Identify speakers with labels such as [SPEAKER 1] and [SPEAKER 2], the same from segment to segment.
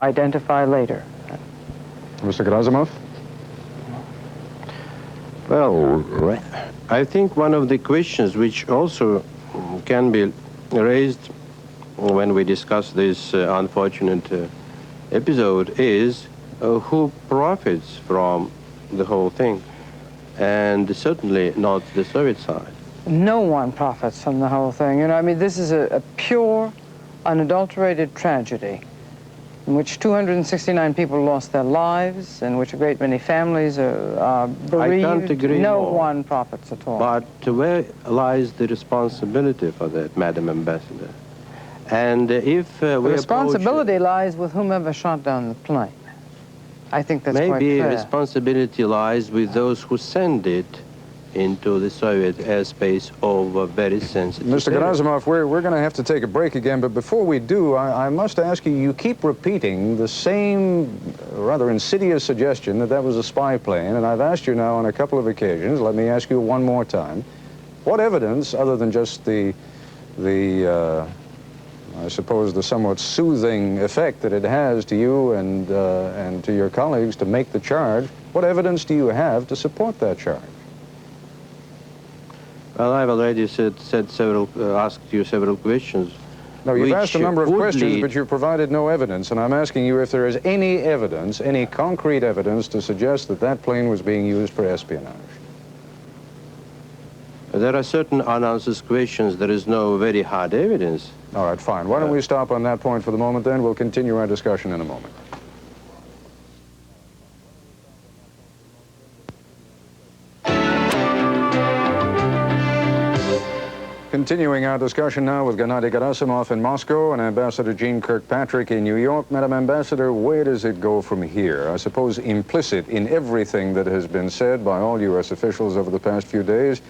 [SPEAKER 1] identify later.
[SPEAKER 2] Mr. Gerasimov?
[SPEAKER 3] Well, I think one of the questions which also can be raised when we discuss this unfortunate episode is who profits from the whole thing, and certainly not the Soviet side.
[SPEAKER 1] No one profits from the whole thing. You know, I mean, this is a pure, unadulterated tragedy in which 269 people lost their lives, in which a great many families are bereaved.
[SPEAKER 3] I can't agree
[SPEAKER 1] No
[SPEAKER 3] more.
[SPEAKER 1] one profits at all.
[SPEAKER 3] But where lies the responsibility for that, Madam Ambassador? And if
[SPEAKER 1] the responsibility lies with whomever shot down the plane. I think that's quite
[SPEAKER 3] maybe
[SPEAKER 1] fair.
[SPEAKER 3] responsibility lies with those who send it into the Soviet airspace over very sensitive
[SPEAKER 2] Mr.
[SPEAKER 3] areas.
[SPEAKER 2] Gerasimov, we're going to have to take a break again, but before we do, I must ask you, you keep repeating the same rather insidious suggestion that that was a spy plane, and I've asked you now on a couple of occasions. Let me ask you one more time. What evidence, other than just I suppose the somewhat soothing effect that it has to you and to your colleagues to make the charge, what evidence do you have to support that charge?
[SPEAKER 3] Well, I've already asked you several questions.
[SPEAKER 2] No, you've asked a number of questions, but you've provided no evidence, and I'm asking you if there is any evidence, any concrete evidence to suggest that that plane was being used for espionage.
[SPEAKER 3] There are certain unanswered questions. There is no very hard evidence.
[SPEAKER 2] All right, fine. Why don't we stop on that point for the moment, then? We'll continue our discussion in a moment. Continuing our discussion now with Gennady Gerasimov in Moscow and Ambassador Jean Kirkpatrick in New York. Madam Ambassador, where does it go from here? I suppose implicit in everything that has been said by all U.S. officials over the past few days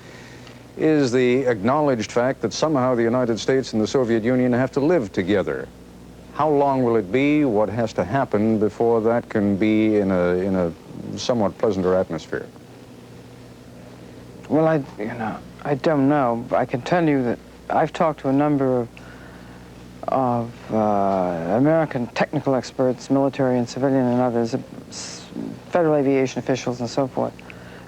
[SPEAKER 2] is the acknowledged fact that somehow the United States and the Soviet Union have to live together. How long will it be? What has to happen before that can be in a somewhat pleasanter atmosphere?
[SPEAKER 1] Well, I don't know. I can tell you that I've talked to a number of American technical experts, military and civilian and others, federal aviation officials and so forth,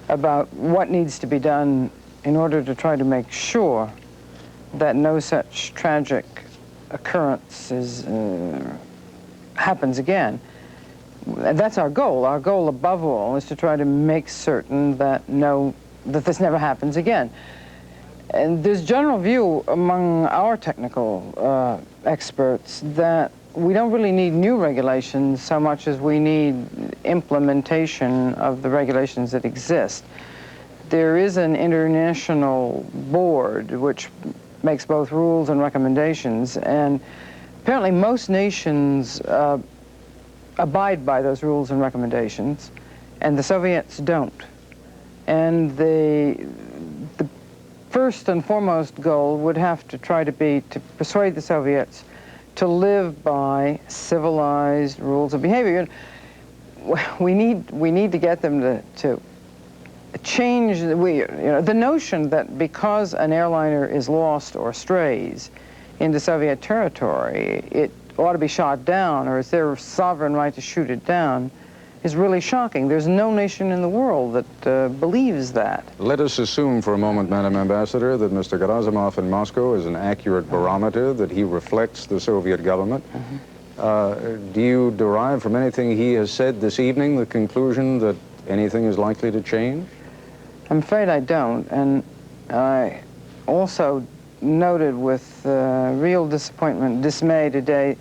[SPEAKER 1] about what needs to be done in order to try to make sure that no such tragic occurrence happens again. That's our goal. Our goal above all is to try to make certain that this never happens again. And there's general view among our technical experts that we don't really need new regulations so much as we need implementation of the regulations that exist. There is an international board which makes both rules and recommendations, and apparently most nations abide by those rules and recommendations, and the Soviets don't. And the first and foremost goal would have to try to be to persuade the Soviets to live by civilized rules of behavior. We need to get them to change the notion that because an airliner is lost or strays into Soviet territory, it ought to be shot down, or it's their sovereign right to shoot it down, is really shocking. There's no nation in the world that believes that.
[SPEAKER 2] Let us assume for a moment, Madam Ambassador, that Mr. Gerasimov in Moscow is an accurate barometer, that he reflects the Soviet government. Do you derive from anything he has said this evening the conclusion that anything is likely to change?
[SPEAKER 1] I'm afraid I don't, and I also noted with real disappointment, dismay today,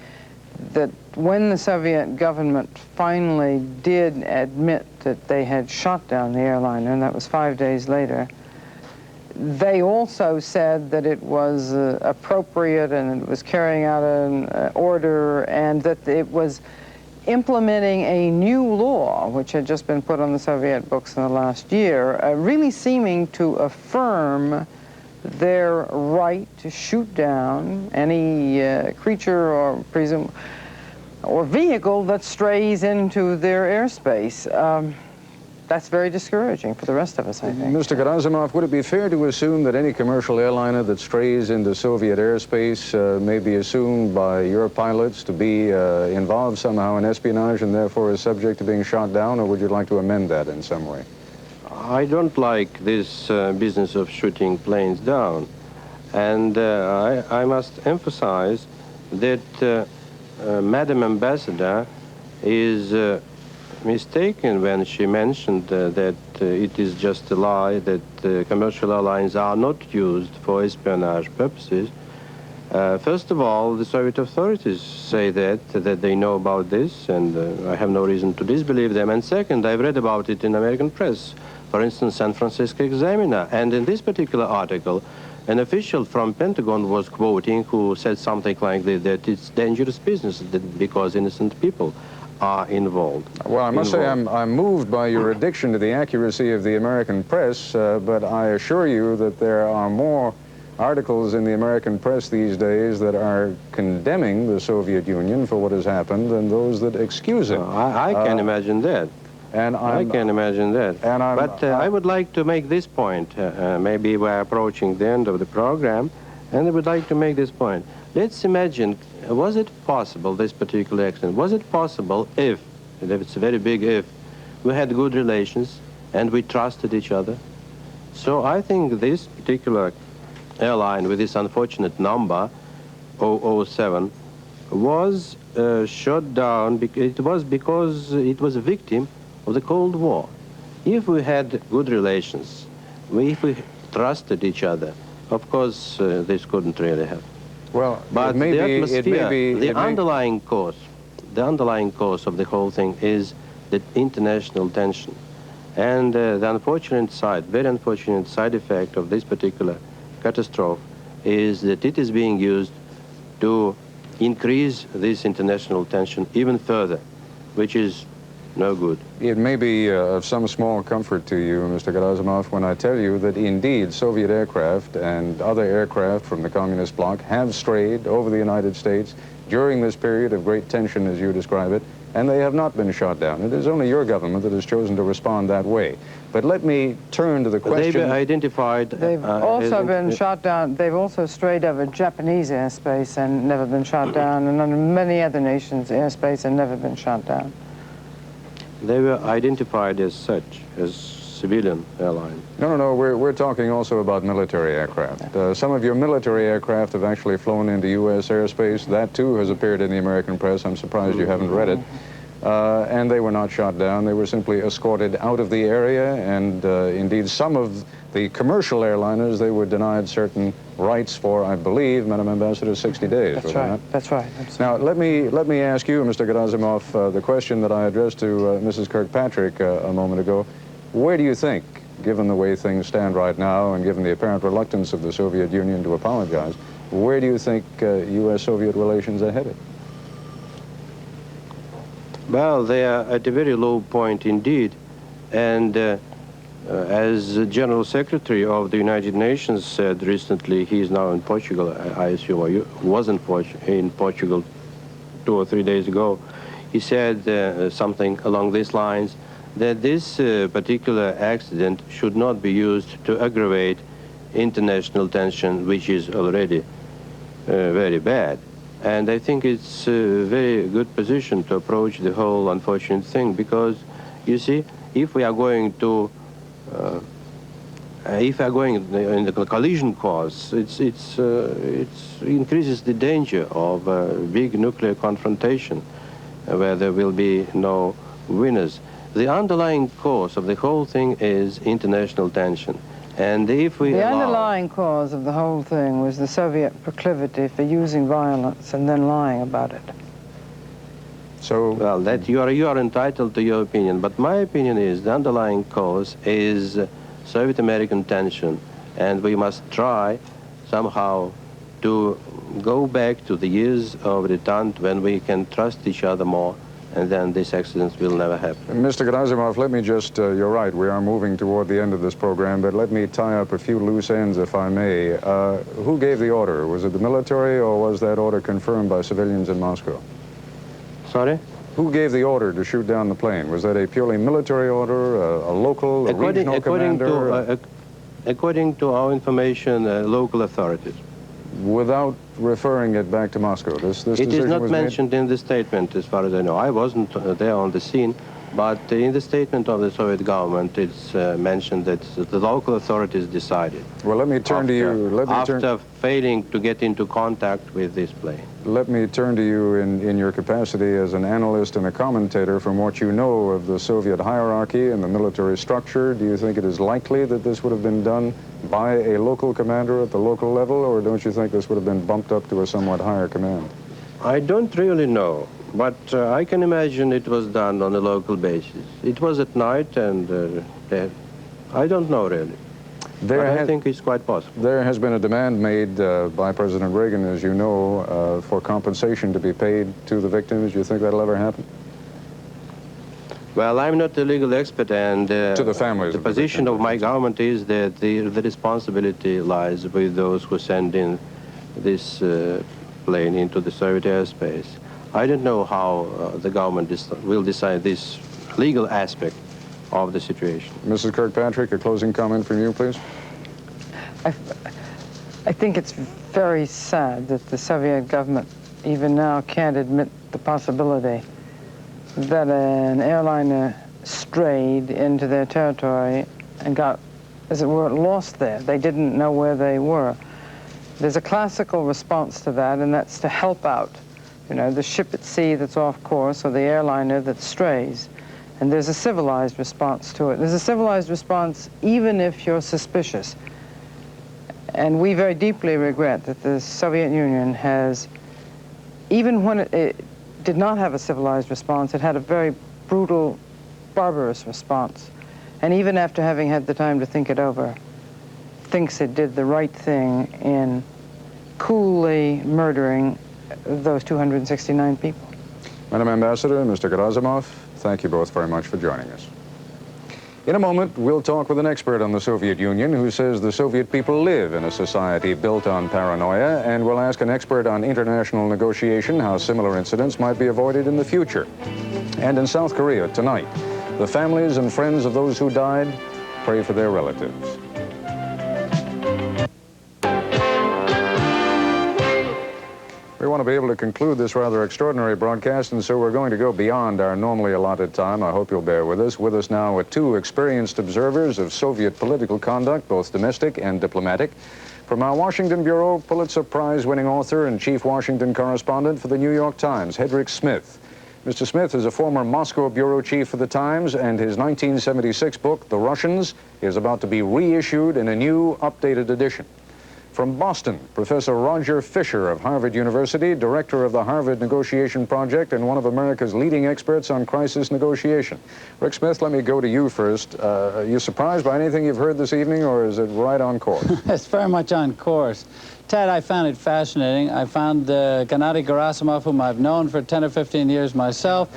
[SPEAKER 1] that when the Soviet government finally did admit that they had shot down the airliner, and that was 5 days later, they also said that it was appropriate and it was carrying out an order, and that it was implementing a new law which had just been put on the Soviet books in the last year, really seeming to affirm their right to shoot down any creature or vehicle that strays into their airspace. that's very discouraging for the rest of us, I think.
[SPEAKER 2] Mr. Gerasimov, would it be fair to assume that any commercial airliner that strays into Soviet airspace may be assumed by your pilots to be involved somehow in espionage and therefore is subject to being shot down, or would you like to amend that in some way?
[SPEAKER 3] I don't like this business of shooting planes down. And I must emphasize that Madam Ambassador is mistaken when she mentioned that it is just a lie, that commercial airlines are not used for espionage purposes. First of all, the Soviet authorities say that they know about this, and I have no reason to disbelieve them. And second, I've read about it in American press, for instance, San Francisco Examiner. And in this particular article, an official from Pentagon was quoting who said something like this, that it's dangerous business because innocent people are involved.
[SPEAKER 2] Well, I must say I'm moved by your addiction to the accuracy of the American press, but I assure you that there are more articles in the American press these days that are condemning the Soviet Union for what has happened than those that excuse it.
[SPEAKER 3] I can imagine that.
[SPEAKER 2] And
[SPEAKER 3] I can imagine that.
[SPEAKER 2] And
[SPEAKER 3] I would like to make this point. Maybe we're approaching the end of the program, and I would like to make this point. Let's imagine, was it possible, this particular accident, was it possible if, and if it's a very big if, we had good relations and we trusted each other? So I think this particular airline with this unfortunate number, 007, was shot down. It was because it was a victim of the Cold War. If we had good relations, if we trusted each other, of course, this couldn't really happen.
[SPEAKER 2] well,
[SPEAKER 3] But
[SPEAKER 2] it may
[SPEAKER 3] the
[SPEAKER 2] be,
[SPEAKER 3] atmosphere, the
[SPEAKER 2] it may-
[SPEAKER 3] underlying cause of the whole thing is the international tension. And the unfortunate side, very unfortunate side effect of this particular catastrophe is that it is being used to increase this international tension even further, which is no good.
[SPEAKER 2] It may be of some small comfort to you, Mr. Gerasimov, when I tell you that indeed Soviet aircraft and other aircraft from the communist bloc have strayed over the United States during this period of great tension, as you describe it, and they have not been shot down. It is only your government that has chosen to respond that way. But let me turn to the question.
[SPEAKER 3] They've identified...
[SPEAKER 1] They've also been shot down. They've also strayed over Japanese airspace and never been shot down, and on many other nations' airspace and never been shot down.
[SPEAKER 3] They were identified as such, as civilian airlines.
[SPEAKER 2] No, we're talking also about military aircraft. Some of your military aircraft have actually flown into U.S. airspace. That, too, has appeared in the American press. I'm surprised you haven't read it. And they were not shot down. They were simply escorted out of the area, and indeed some of the commercial airliners, they were denied certain rights for, I believe, Madam Ambassador, 60 days.
[SPEAKER 1] That's right. That's right.
[SPEAKER 2] Now, let me ask you, Mr. Gerasimov, the question that I addressed to Mrs. Kirkpatrick a moment ago. Where do you think, given the way things stand right now and given the apparent reluctance of the Soviet Union to apologize, where do you think U.S.-Soviet relations are headed?
[SPEAKER 3] Well, they are at a very low point indeed. And as the General Secretary of the United Nations said recently, he is now in Portugal, I assume, or was in Portugal 2 or 3 days ago. He said something along these lines, that this particular accident should not be used to aggravate international tension, which is already very bad. And I think it's a very good position to approach the whole unfortunate thing, because, you see, if we are going to, in the collision course, it increases the danger of a big nuclear confrontation where there will be no winners. The underlying cause of the whole thing is international tension. And if we
[SPEAKER 1] The
[SPEAKER 3] allow...
[SPEAKER 1] underlying cause of the whole thing was the Soviet proclivity for using violence and then lying about it.
[SPEAKER 2] So,
[SPEAKER 3] Well, that you are entitled to your opinion, but my opinion is the underlying cause is Soviet-American tension, and we must try somehow to go back to the years of detente when we can trust each other more, and then these accidents will never happen.
[SPEAKER 2] Mr. Gerasimov, let me just, you're right, we are moving toward the end of this program, but let me tie up a few loose ends, if I may. Who gave the order? Was it the military, or was that order confirmed by civilians in Moscow?
[SPEAKER 3] Sorry?
[SPEAKER 2] Who gave the order to shoot down the plane? Was that a purely military order, a local, a regional commander?
[SPEAKER 3] According to our information, local authorities.
[SPEAKER 2] Without referring it back to Moscow?
[SPEAKER 3] It is not mentioned in the statement, as far as I know. I wasn't there on the scene, but in the statement of the Soviet government, it's mentioned that the local authorities decided.
[SPEAKER 2] Well, let me turn to you.
[SPEAKER 3] After failing to get into contact with this plane.
[SPEAKER 2] Let me turn to you in your capacity as an analyst and a commentator. From what you know of the Soviet hierarchy and the military structure, do you think it is likely that this would have been done by a local commander at the local level, or don't you think this would have been bumped up to a somewhat higher command?
[SPEAKER 3] I don't really know, but I can imagine it was done on a local basis. It was at night, and I don't know really. I think it's quite possible.
[SPEAKER 2] There has been a demand made by President Reagan, as you know, for compensation to be paid to the victims. Do you think that'll ever happen?
[SPEAKER 3] Well, I'm not a legal expert, and
[SPEAKER 2] to the families.
[SPEAKER 3] The position of my government is that the responsibility lies with those who send in this plane into the Soviet airspace. I don't know how the government will decide this legal aspect of the situation.
[SPEAKER 2] Mrs. Kirkpatrick, a closing comment from you, please.
[SPEAKER 1] I think it's very sad that the Soviet government even now can't admit the possibility that an airliner strayed into their territory and got, as it were, lost there. They didn't know where they were. There's a classical response to that, and that's to help out. You know, the ship at sea that's off course or the airliner that strays. And there's a civilized response to it. There's a civilized response even if you're suspicious. And we very deeply regret that the Soviet Union has, even when it did not have a civilized response, it had a very brutal, barbarous response. And even after having had the time to think it over, thinks it did the right thing in coolly murdering those 269 people.
[SPEAKER 2] Madam Ambassador, Mr. Gerasimov, thank you both very much for joining us. In a moment, we'll talk with an expert on the Soviet Union who says the Soviet people live in a society built on paranoia, and we'll ask an expert on international negotiation how similar incidents might be avoided in the future. And in South Korea tonight, the families and friends of those who died pray for their relatives. We want to be able to conclude this rather extraordinary broadcast, and so we're going to go beyond our normally allotted time. I hope you'll bear with us. With us now are two experienced observers of Soviet political conduct, both domestic and diplomatic. From our Washington Bureau, Pulitzer Prize-winning author and chief Washington correspondent for the New York Times, Hedrick Smith. Mr. Smith is a former Moscow bureau chief for the Times, and his 1976 book, The Russians, is about to be reissued in a new, updated edition. From Boston, Professor Roger Fisher of Harvard University, director of the Harvard Negotiation Project and one of America's leading experts on crisis negotiation. Rick Smith, let me go to you first. Are you surprised by anything you've heard this evening, or is it right on course?
[SPEAKER 4] It's very much on course. Ted, I found it fascinating. I found Gennady Gerasimov, whom I've known for 10 or 15 years myself,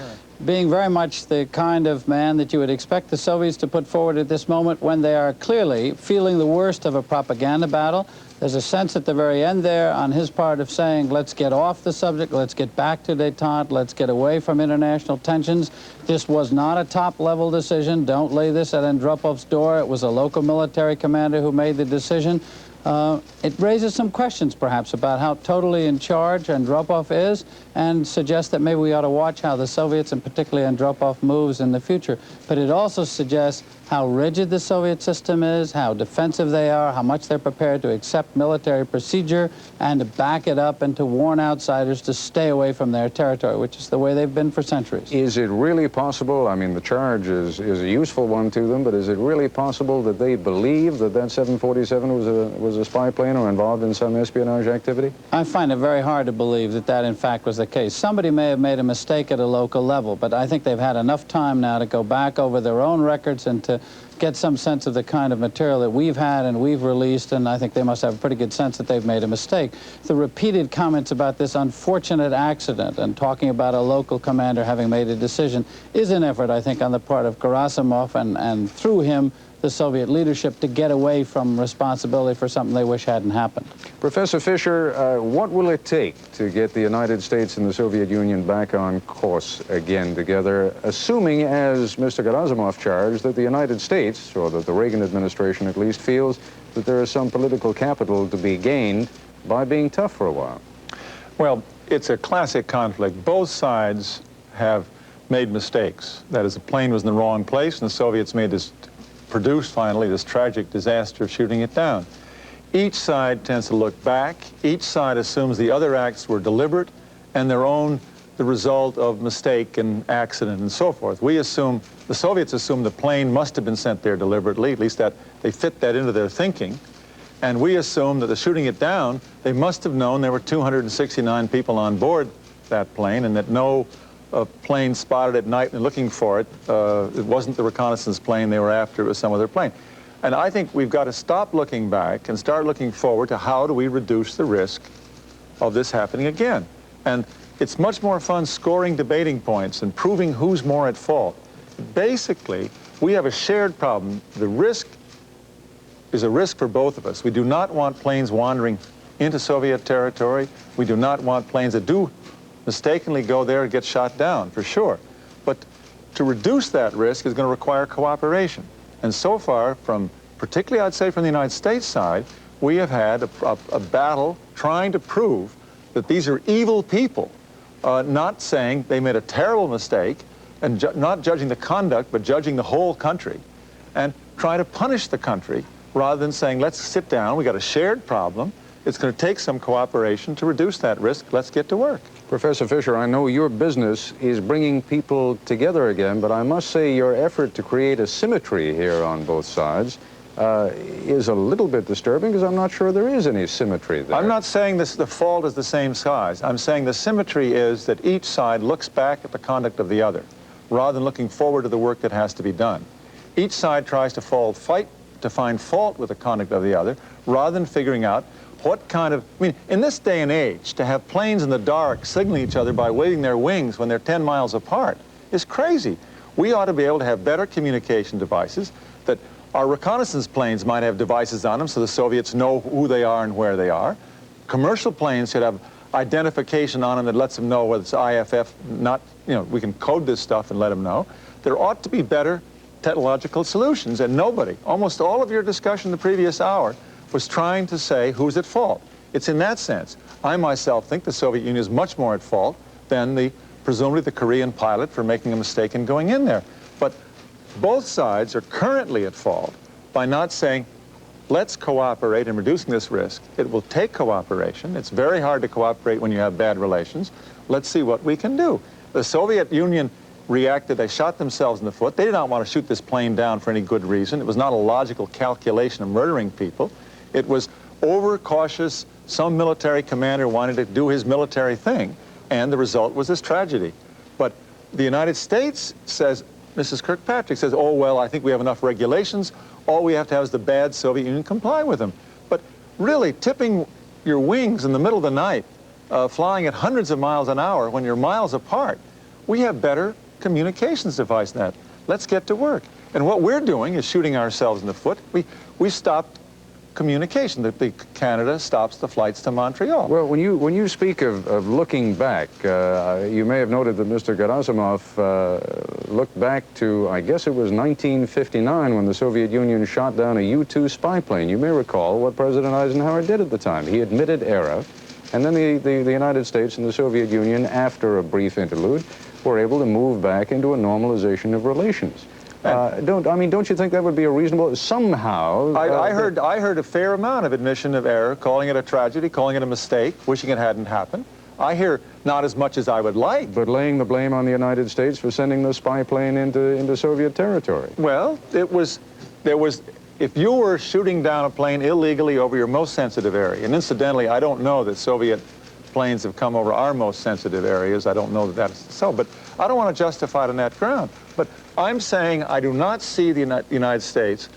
[SPEAKER 4] being very much the kind of man that you would expect the Soviets to put forward at this moment when they are clearly feeling the worst of a propaganda battle. There's a sense at the very end there on his part of saying, let's get off the subject, let's get back to détente, let's get away from international tensions. This was not a top-level decision. Don't lay this at Andropov's door. It was a local military commander who made the decision. It raises some questions, perhaps, about how totally in charge Andropov is, and suggests that maybe we ought to watch how the Soviets, and particularly Andropov, moves in the future. But it also suggests how rigid the Soviet system is, how defensive they are, how much they're prepared to accept military procedure and to back it up and to warn outsiders to stay away from their territory, which is the way they've been for centuries.
[SPEAKER 2] Is it really possible, I mean, the charge is a useful one to them, but is it really possible that they believe that that 747 was a spy plane or involved in some espionage activity?
[SPEAKER 4] I find it very hard to believe that that in fact was the case. Somebody may have made a mistake at a local level, but I think they've had enough time now to go back over their own records and to get some sense of the kind of material that we've had and we've released, and I think they must have a pretty good sense that they've made a mistake. The repeated comments about this unfortunate accident and talking about a local commander having made a decision is an effort, I think, on the part of Gerasimov and through him the Soviet leadership to get away from responsibility for something they wish hadn't happened.
[SPEAKER 2] Professor Fisher, what will it take to get the United States and the Soviet Union back on course again together, assuming, as Mr. Gerasimov charged, that the United States, or that the Reagan administration at least, feels that there is some political capital to be gained by being tough for a while?
[SPEAKER 5] Well, it's a classic conflict. Both sides have made mistakes. That is, the plane was in the wrong place, and the Soviets produced finally this tragic disaster of shooting it down. Each side tends to look back. Each side assumes the other acts were deliberate and the result of mistake and accident and so forth. We assume, the Soviets assume the plane must have been sent there deliberately, at least that they fit that into their thinking. And we assume that the shooting it down, they must have known there were 269 people on board that plane and that no plane spotted at night and looking for it. It wasn't the reconnaissance plane they were after, it was some other plane. And I think we've got to stop looking back and start looking forward to how do we reduce the risk of this happening again. And it's much more fun scoring debating points and proving who's more at fault. Basically, we have a shared problem. The risk is a risk for both of us. We do not want planes wandering into Soviet territory. We do not want planes that do mistakenly go there and get shot down, for sure. But to reduce that risk is going to require cooperation. And so far, particularly I'd say from the United States side, we have had a battle trying to prove that these are evil people, not saying they made a terrible mistake, and not judging the conduct, but judging the whole country, and try to punish the country rather than saying, let's sit down, we got a shared problem, it's going to take some cooperation to reduce that risk, let's get to work.
[SPEAKER 2] Professor Fisher, I know your business is bringing people together again, but I must say your effort to create a symmetry here on both sides is a little bit disturbing, because I'm not sure there is any symmetry there.
[SPEAKER 5] I'm not saying the fault is the same size. I'm saying the symmetry is that each side looks back at the conduct of the other, rather than looking forward to the work that has to be done. Each side tries to find fault with the conduct of the other, rather than figuring out what kind of, I mean, in this day and age, to have planes in the dark signaling each other by waving their wings when they're 10 miles apart is crazy. We ought to be able to have better communication devices, that our reconnaissance planes might have devices on them so the Soviets know who they are and where they are. Commercial planes should have identification on them that lets them know whether it's IFF, not, you know, we can code this stuff and let them know. There ought to be better technological solutions, and nobody, almost all of your discussion the previous hour, was trying to say who's at fault. It's in that sense. I myself think the Soviet Union is much more at fault than presumably the Korean pilot for making a mistake in going in there. But both sides are currently at fault by not saying, let's cooperate in reducing this risk. It will take cooperation. It's very hard to cooperate when you have bad relations. Let's see what we can do. The Soviet Union reacted, they shot themselves in the foot. They did not want to shoot this plane down for any good reason. It was not a logical calculation of murdering people. It was overcautious. Some military commander wanted to do his military thing, and the result was this tragedy. But the United States says, Mrs. Kirkpatrick says, oh, well, I think we have enough regulations. All we have to have is the bad Soviet Union comply with them. But really, tipping your wings in the middle of the night, flying at hundreds of miles an hour when you're miles apart, we have better communications device than that. Let's get to work. And what we're doing is shooting ourselves in the foot. We stopped communication. Canada stops the flights to Montreal.
[SPEAKER 2] Well, when you speak of looking back, you may have noted that Mr. Gerasimov looked back to, I guess it was 1959, when the Soviet Union shot down a U-2 spy plane. You may recall what President Eisenhower did at the time. He admitted error, and then the United States and the Soviet Union, after a brief interlude, were able to move back into a normalization of relations. Don't you think that would be a reasonable, somehow?
[SPEAKER 5] I heard a fair amount of admission of error, calling it a tragedy, calling it a mistake, wishing it hadn't happened. I hear not as much as I would like.
[SPEAKER 2] But laying the blame on the United States for sending the spy plane into Soviet territory.
[SPEAKER 5] Well, if you were shooting down a plane illegally over your most sensitive area, and incidentally, I don't know that Soviet planes have come over our most sensitive areas. I don't know that that's so, but I don't want to justify it on that ground. But I'm saying I do not see the United States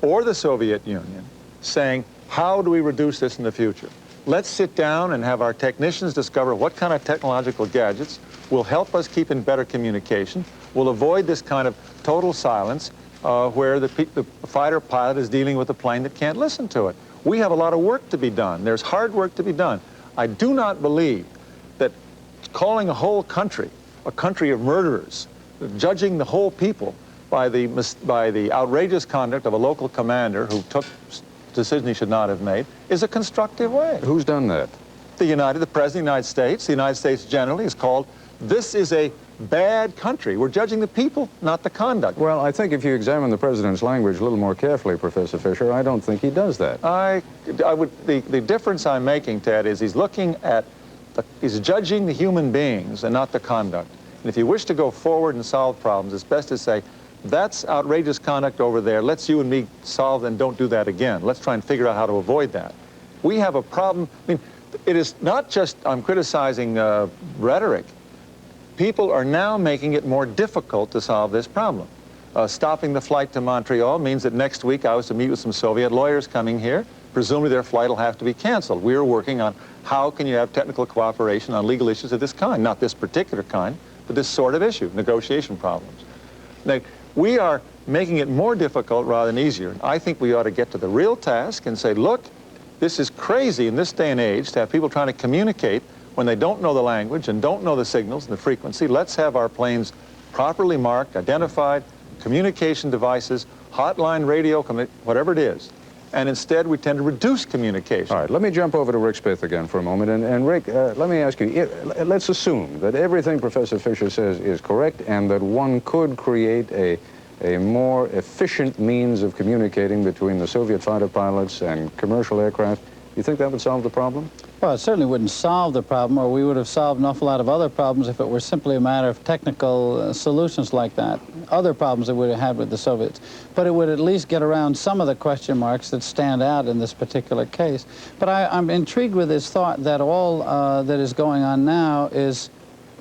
[SPEAKER 5] or the Soviet Union saying, how do we reduce this in the future? Let's sit down and have our technicians discover what kind of technological gadgets will help us keep in better communication, will avoid this kind of total silence, where the fighter pilot is dealing with a plane that can't listen to it. We have a lot of work to be done. There's hard work to be done. I do not believe that calling a whole country a country of murderers, judging the whole people by the outrageous conduct of a local commander who took a decision he should not have made, is a constructive way.
[SPEAKER 2] Who's done that?
[SPEAKER 5] The President of the United States generally is called, this is a bad country. We're judging the people, not the conduct.
[SPEAKER 2] Well, I think if you examine the president's language a little more carefully, Professor Fisher, I don't think he does that.
[SPEAKER 5] The difference I'm making, Ted, is he's looking at, he's judging the human beings and not the conduct. And if you wish to go forward and solve problems, it's best to say, that's outrageous conduct over there. Let's you and me solve and don't do that again. Let's try and figure out how to avoid that. We have a problem. I mean, it is not just, I'm criticizing rhetoric. People are now making it more difficult to solve this problem. Stopping the flight to Montreal means that next week I was to meet with some Soviet lawyers coming here. Presumably their flight will have to be canceled. We are working on how can you have technical cooperation on legal issues of this kind, not this particular kind, but this sort of issue, negotiation problems. Now, we are making it more difficult rather than easier. I think we ought to get to the real task and say, look, this is crazy in this day and age to have people trying to communicate when they don't know the language and don't know the signals and the frequency. Let's have our planes properly marked, identified, communication devices, hotline, radio, whatever it is. And instead, we tend to reduce communication.
[SPEAKER 2] All right, let me jump over to Rick Spith again for a moment. And Rick, let me ask you, let's assume that everything Professor Fisher says is correct and that one could create a more efficient means of communicating between the Soviet fighter pilots and commercial aircraft. You think that would solve the problem?
[SPEAKER 4] Well, it certainly wouldn't solve the problem, or we would have solved an awful lot of other problems if it were simply a matter of technical solutions like that. Other problems that we would have had with the Soviets. But it would at least get around some of the question marks that stand out in this particular case. But I'm intrigued with this thought that all that is going on now is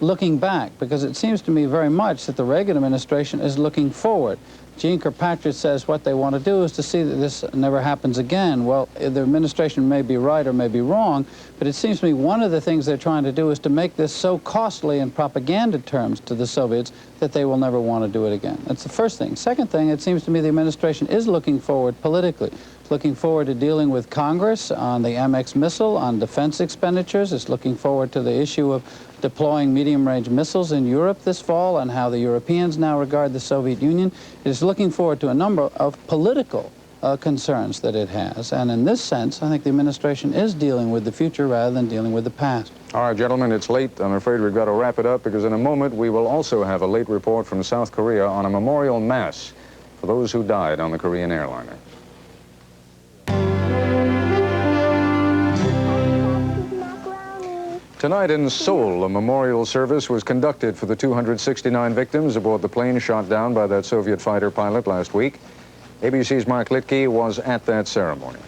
[SPEAKER 4] looking back, because it seems to me very much that the Reagan administration is looking forward. Gene Kirkpatrick says what they want to do is to see that this never happens again. Well, the administration may be right or may be wrong, but it seems to me one of the things they're trying to do is to make this so costly in propaganda terms to the Soviets that they will never want to do it again. That's the first thing. Second thing, it seems to me the administration is looking forward politically. Looking forward to dealing with Congress on the MX missile, on defense expenditures. It's looking forward to the issue of deploying medium-range missiles in Europe this fall and how the Europeans now regard the Soviet Union. It is looking forward to a number of political concerns that it has. And in this sense, I think the administration is dealing with the future rather than dealing with the past.
[SPEAKER 2] All right, gentlemen, it's late. I'm afraid we've got to wrap it up because in a moment we will also have a late report from South Korea on a memorial mass for those who died on the Korean airliner. Tonight in Seoul, a memorial service was conducted for the 269 victims aboard the plane shot down by that Soviet fighter pilot last week. ABC's Mark Litke was at that ceremony.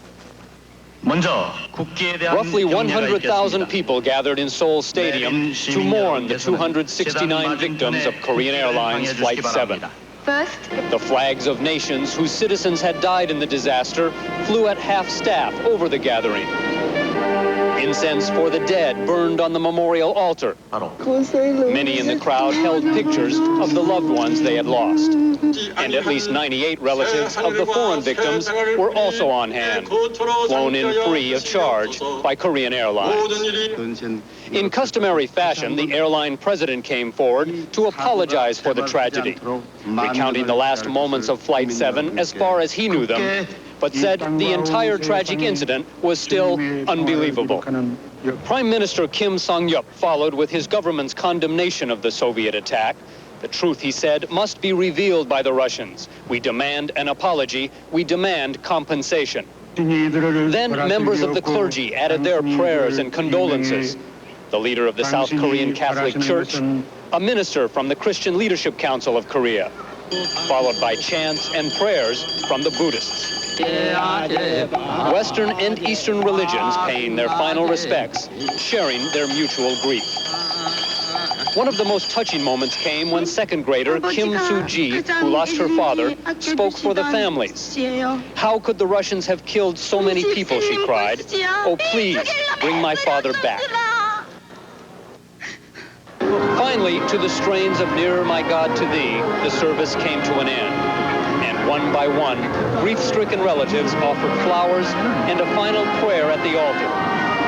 [SPEAKER 6] Roughly 100,000 people gathered in Seoul Stadium to mourn the 269 victims of Korean Airlines Flight 7.
[SPEAKER 7] First,
[SPEAKER 6] The flags of nations whose citizens had died in the disaster flew at half-staff over the gathering. Incense for the dead burned on the memorial altar. Many in the crowd held pictures of the loved ones they had lost. And at least 98 relatives of the foreign victims were also on hand, flown in free of charge by Korean Airlines. In customary fashion, the airline president came forward to apologize for the tragedy, recounting the last moments of Flight 7 as far as he knew them, but said the entire tragic incident was still unbelievable. Prime Minister Kim Song-yup followed with his government's condemnation of the Soviet attack. The truth, he said, must be revealed by the Russians. We demand an apology. We demand compensation. Then members of the clergy added their prayers and condolences. The leader of the South Korean Catholic Church, a minister from the Christian Leadership Council of Korea, followed by chants and prayers from the Buddhists. Western and Eastern religions paying their final respects, sharing their mutual grief. One of the most touching moments came when second grader Kim Soo-ji, who lost her father, spoke for the families. How could the Russians have killed so many people, she cried. Oh, please, bring my father back. Finally, to the strains of Nearer My God to Thee, the service came to an end. And one by one, grief-stricken relatives offered flowers and a final prayer at the altar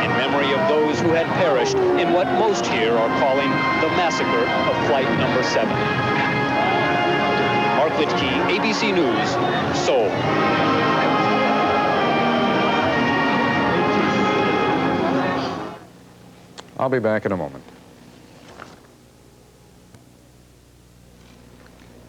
[SPEAKER 6] in memory of those who had perished in what most here are calling the massacre of Flight Number 7. Mark Litke, ABC News, Seoul.
[SPEAKER 2] I'll be back in a moment.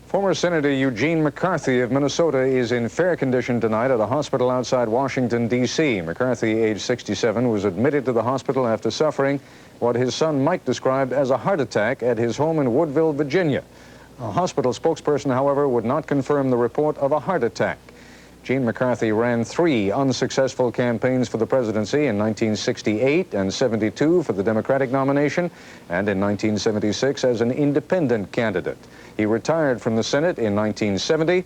[SPEAKER 2] Former Senator Eugene McCarthy of Minnesota is in fair condition tonight at a hospital outside Washington, D.C. McCarthy, age 67, was admitted to the hospital after suffering what his son Mike described as a heart attack at his home in Woodville, Virginia. A hospital spokesperson, however, would not confirm the report of a heart attack. Gene McCarthy ran 3 unsuccessful campaigns for the presidency in 1968 and 72 for the Democratic nomination, and in 1976 as an independent candidate. He retired from the Senate in 1970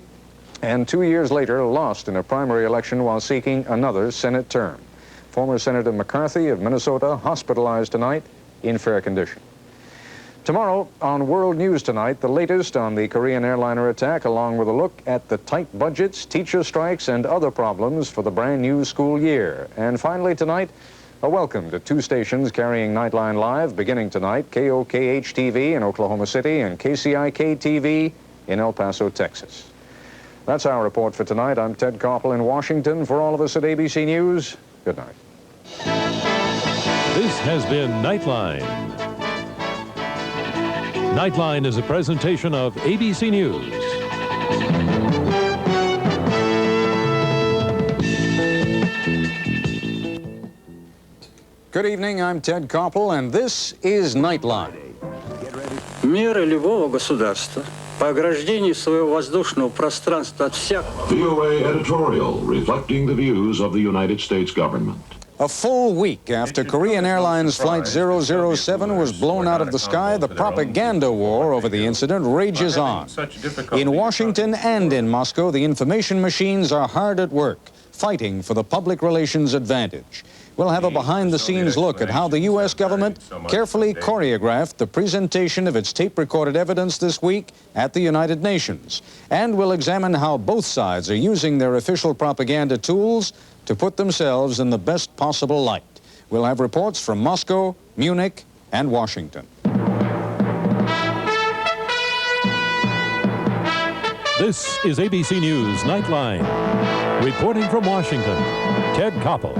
[SPEAKER 2] and 2 years later lost in a primary election while seeking another Senate term. Former Senator McCarthy of Minnesota hospitalized tonight in fair condition. Tomorrow on World News Tonight, the latest on the Korean airliner attack, along with a look at the tight budgets, teacher strikes, and other problems for the brand new school year. And finally tonight, a welcome to 2 stations carrying Nightline Live beginning tonight, KOKH-TV in Oklahoma City and KCIK-TV in El Paso, Texas. That's our report for tonight. I'm Ted Koppel in Washington. For all of us at ABC News, good night.
[SPEAKER 7] This has been Nightline. Nightline is a presentation of ABC News.
[SPEAKER 2] Good evening, I'm Ted Koppel, and this is Nightline.
[SPEAKER 8] Меры любого государства по ограждению своего воздушного пространства от всех.
[SPEAKER 9] VOA editorial reflecting the views of the United States government.
[SPEAKER 2] A full week after Korean Airlines Flight 007 was blown out of the sky, the propaganda war over the incident rages on. In Washington and in Moscow, the information machines are hard at work, fighting for the public relations advantage. We'll have a behind-the-scenes look at how the U.S. government carefully choreographed the presentation of its tape-recorded evidence this week at the United Nations. And we'll examine how both sides are using their official propaganda tools to put themselves in the best possible light. We'll have reports from Moscow, Munich, and Washington.
[SPEAKER 7] This is ABC News Nightline. Reporting from Washington, Ted Koppel.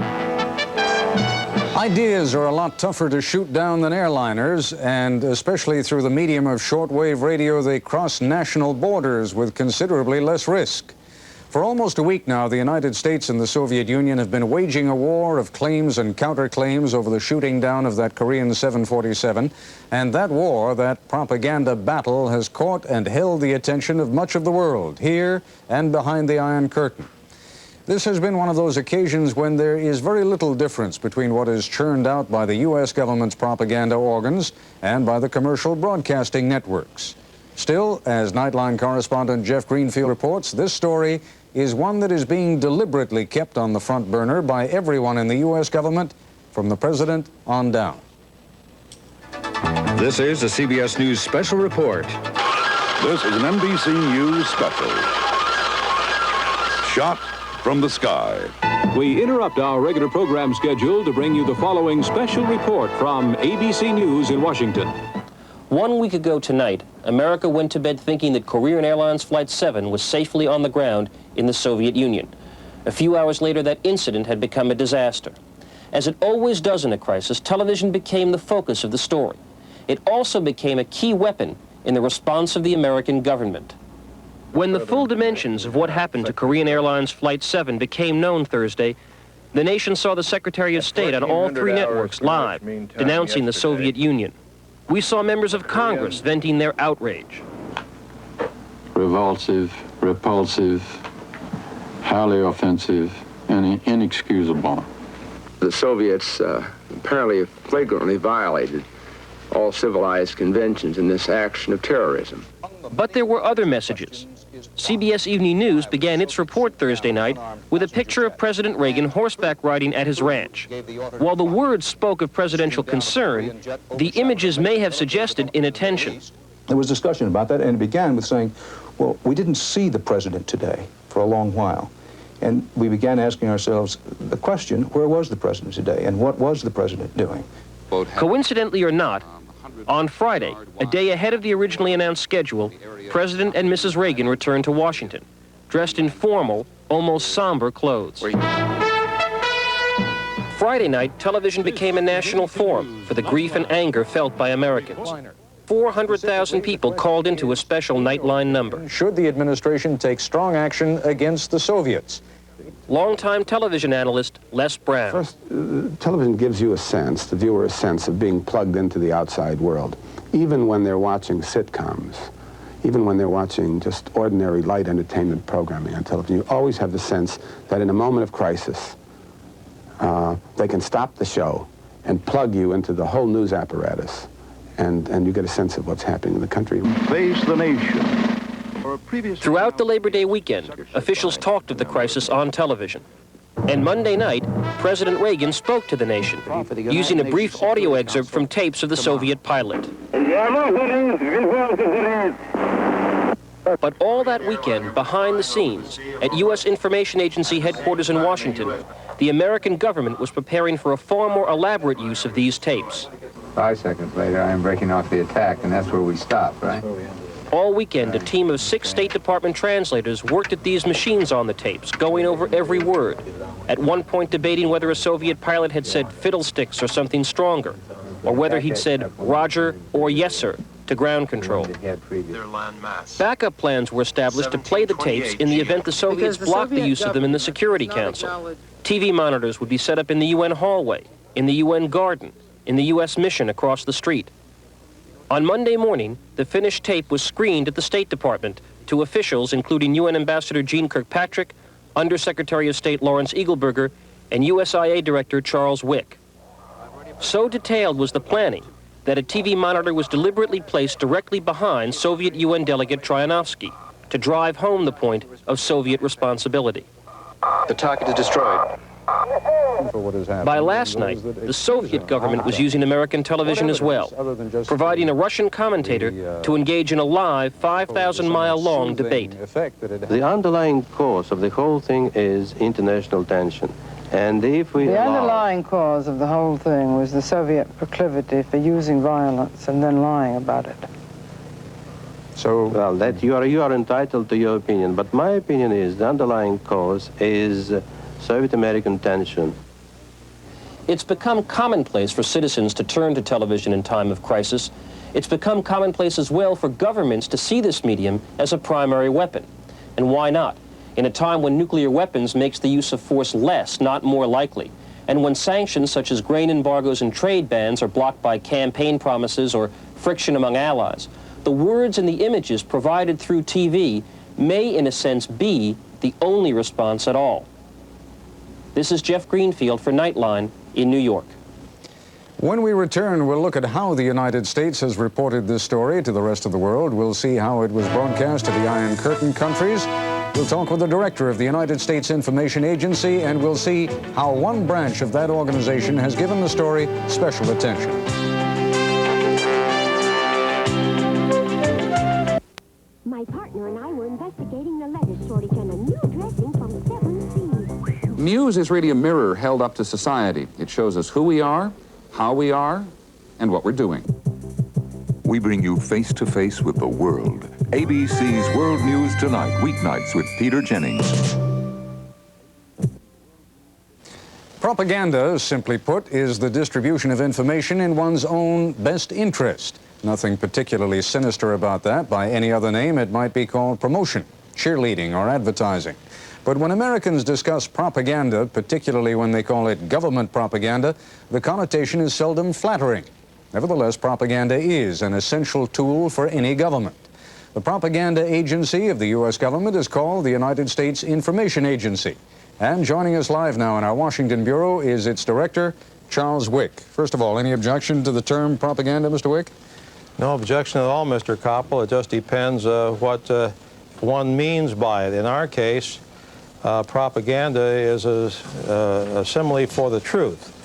[SPEAKER 2] Ideas are a lot tougher to shoot down than airliners, and especially through the medium of shortwave radio, they cross national borders with considerably less risk. For almost a week now, the United States and the Soviet Union have been waging a war of claims and counterclaims over the shooting down of that Korean 747. And that war, that propaganda battle, has caught and held the attention of much of the world, here and behind the Iron Curtain. This has been one of those occasions when there is very little difference between what is churned out by the U.S. government's propaganda organs and by the commercial broadcasting networks. Still, as Nightline correspondent Jeff Greenfield reports, this story is one that is being deliberately kept on the front burner by everyone in the U.S. government, from the president on down.
[SPEAKER 10] This is a CBS News special report.
[SPEAKER 9] This is an NBC News special. Shot from the sky.
[SPEAKER 11] We interrupt our regular program schedule to bring you the following special report from ABC News in Washington.
[SPEAKER 12] 1 week ago tonight, America went to bed thinking that Korean Airlines Flight 7 was safely on the ground in the Soviet Union. A few hours later, that incident had become a disaster. As it always does in a crisis, television became the focus of the story. It also became a key weapon in the response of the American government. When the full dimensions of what happened to Korean Airlines Flight 7 became known Thursday, the nation saw the Secretary of State on all 3 networks live, denouncing the Soviet Union. We saw members of Congress venting their outrage.
[SPEAKER 13] Revulsive, repulsive, highly offensive, and inexcusable.
[SPEAKER 14] The Soviets apparently flagrantly violated all civilized conventions in this action of terrorism.
[SPEAKER 12] But there were other messages. CBS Evening News began its report Thursday night with a picture of President Reagan horseback riding at his ranch. While the words spoke of presidential concern, the images may have suggested inattention.
[SPEAKER 15] There was discussion about that, and it began with saying, well, we didn't see the president today for a long while. And we began asking ourselves the question, where was the president today, and what was the president doing?
[SPEAKER 12] Coincidentally or not, on Friday, a day ahead of the originally announced schedule, President and Mrs. Reagan returned to Washington, dressed in formal, almost somber clothes. Friday night, television became a national forum for the grief and anger felt by Americans. 400,000 people called into a special Nightline number.
[SPEAKER 2] Should the administration take strong action against the Soviets?
[SPEAKER 12] Longtime television analyst Les Brown.
[SPEAKER 16] First, television gives you a sense, the viewer a sense of being plugged into the outside world. Even when they're watching sitcoms, even when they're watching just ordinary light entertainment programming on television, you always have the sense that in a moment of crisis, they can stop the show and plug you into the whole news apparatus, and you get a sense of what's happening in the country.
[SPEAKER 17] Face the nation.
[SPEAKER 12] Throughout the Labor Day weekend, officials talked of the crisis on television. And Monday night, President Reagan spoke to the nation, using a brief audio excerpt from tapes of the Soviet pilot. But all that weekend, behind the scenes, at U.S. Information Agency headquarters in Washington, the American government was preparing for a far more elaborate use of these tapes.
[SPEAKER 18] 5 seconds later, I am breaking off the attack, and that's where we stopped, right?
[SPEAKER 12] All weekend, a team of 6 State Department translators worked at these machines on the tapes, going over every word, at one point debating whether a Soviet pilot had said fiddlesticks or something stronger, or whether he'd said Roger or yes, sir, to ground control. Backup plans were established to play the tapes in the event the Soviets blocked the use of them in the Security Council. TV monitors would be set up in the UN hallway, in the UN garden, in the U.S. mission across the street. On Monday morning, the finished tape was screened at the State Department to officials including UN Ambassador Jeane Kirkpatrick, Undersecretary of State Lawrence Eagleburger, and USIA Director Charles Wick. So detailed was the planning that a TV monitor was deliberately placed directly behind Soviet UN delegate Troyanovsky to drive home the point of Soviet responsibility.
[SPEAKER 19] The target is destroyed.
[SPEAKER 12] By last night, the Soviet government was using American television as well, providing a Russian commentator to engage in a live 5,000-mile-long debate.
[SPEAKER 3] The underlying cause of the whole thing is international tension. And if we
[SPEAKER 1] The
[SPEAKER 3] allow...
[SPEAKER 1] underlying cause of the whole thing was the Soviet proclivity for using violence and then lying about it.
[SPEAKER 3] So, well, that you are entitled to your opinion, but my opinion is the underlying cause is Soviet-American tension.
[SPEAKER 12] It's become commonplace for citizens to turn to television in time of crisis. It's become commonplace as well for governments to see this medium as a primary weapon. And why not? In a time when nuclear weapons makes the use of force less, not more likely, and when sanctions such as grain embargoes and trade bans are blocked by campaign promises or friction among allies, the words and the images provided through TV may, in a sense, be the only response at all. This is Jeff Greenfield for Nightline in New York.
[SPEAKER 2] When we return, we'll look at how the United States has reported this story to the rest of the world. We'll see how it was broadcast to the Iron Curtain countries. We'll talk with the director of the United States Information Agency, and we'll see how one branch of that organization has given the story special attention.
[SPEAKER 20] My partner and I were investigating the letter shortage on a new dressing from 7 Seas.
[SPEAKER 21] Muse is really a mirror held up to society. It shows us who we are, how we are, and what we're doing.
[SPEAKER 22] We bring you face to face with the world. ABC's World News Tonight, weeknights with Peter Jennings.
[SPEAKER 2] Propaganda, simply put, is the distribution of information in one's own best interest. Nothing particularly sinister about that. By any other name, it might be called promotion, cheerleading, or advertising. But when Americans discuss propaganda, particularly when they call it government propaganda, the connotation is seldom flattering. Nevertheless, propaganda is an essential tool for any government. The propaganda agency of the U.S. government is called the United States Information Agency. And joining us live now in our Washington bureau is its director, Charles Wick. First of all, any objection to the term propaganda, Mr. Wick?
[SPEAKER 23] No objection at all, Mr. Koppel. It just depends what one means by it. In our case, propaganda is a simile for the truth.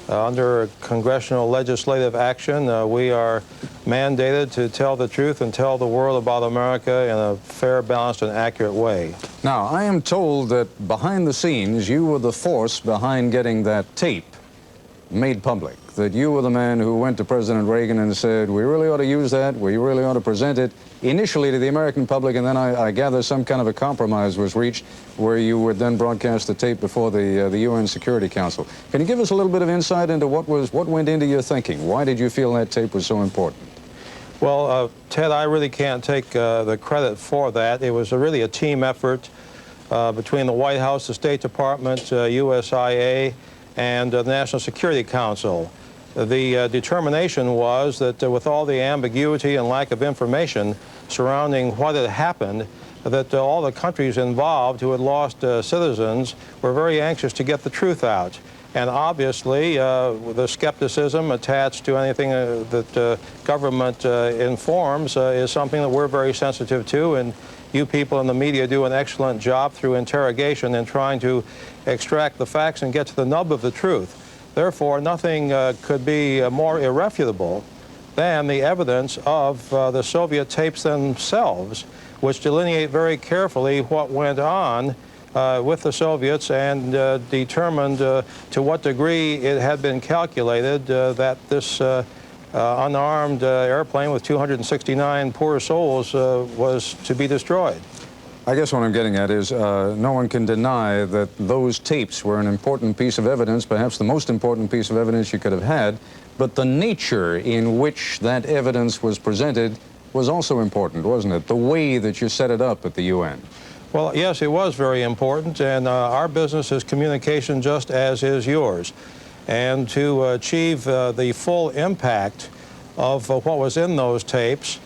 [SPEAKER 23] Under congressional legislative action, we are mandated to tell the truth and tell the world about America in a fair, balanced, and accurate way.
[SPEAKER 2] Now, I am told that behind the scenes, you were the force behind getting that tape made public, that you were the man who went to President Reagan and said, we really ought to use that, we really ought to present it initially to the American public, and then I gather some kind of a compromise was reached where you would then broadcast the tape before the UN Security Council. Can you give us a little bit of insight into what went into your thinking? Why did you feel that tape was so important?
[SPEAKER 23] Well, Ted, I really can't take the credit for that. It was really a team effort between the White House, the State Department, USIA, and the National Security Council. The determination was that with all the ambiguity and lack of information surrounding what had happened, that all the countries involved who had lost citizens were very anxious to get the truth out. And obviously, the skepticism attached to anything that government informs is something that we're very sensitive to, and you people in the media do an excellent job through interrogation in trying to extract the facts and get to the nub of the truth. Therefore, nothing could be more irrefutable than the evidence of the Soviet tapes themselves, which delineate very carefully what went on with the Soviets and determined to what degree it had been calculated that this unarmed airplane with 269 poor souls was to be destroyed.
[SPEAKER 2] I guess what I'm getting at is no one can deny that those tapes were an important piece of evidence, perhaps the most important piece of evidence you could have had, but the nature in which that evidence was presented was also important, wasn't it? The way that you set it up at the UN.
[SPEAKER 23] Well, yes, it was very important, and our business is communication just as is yours. And to achieve the full impact of what was in those tapes,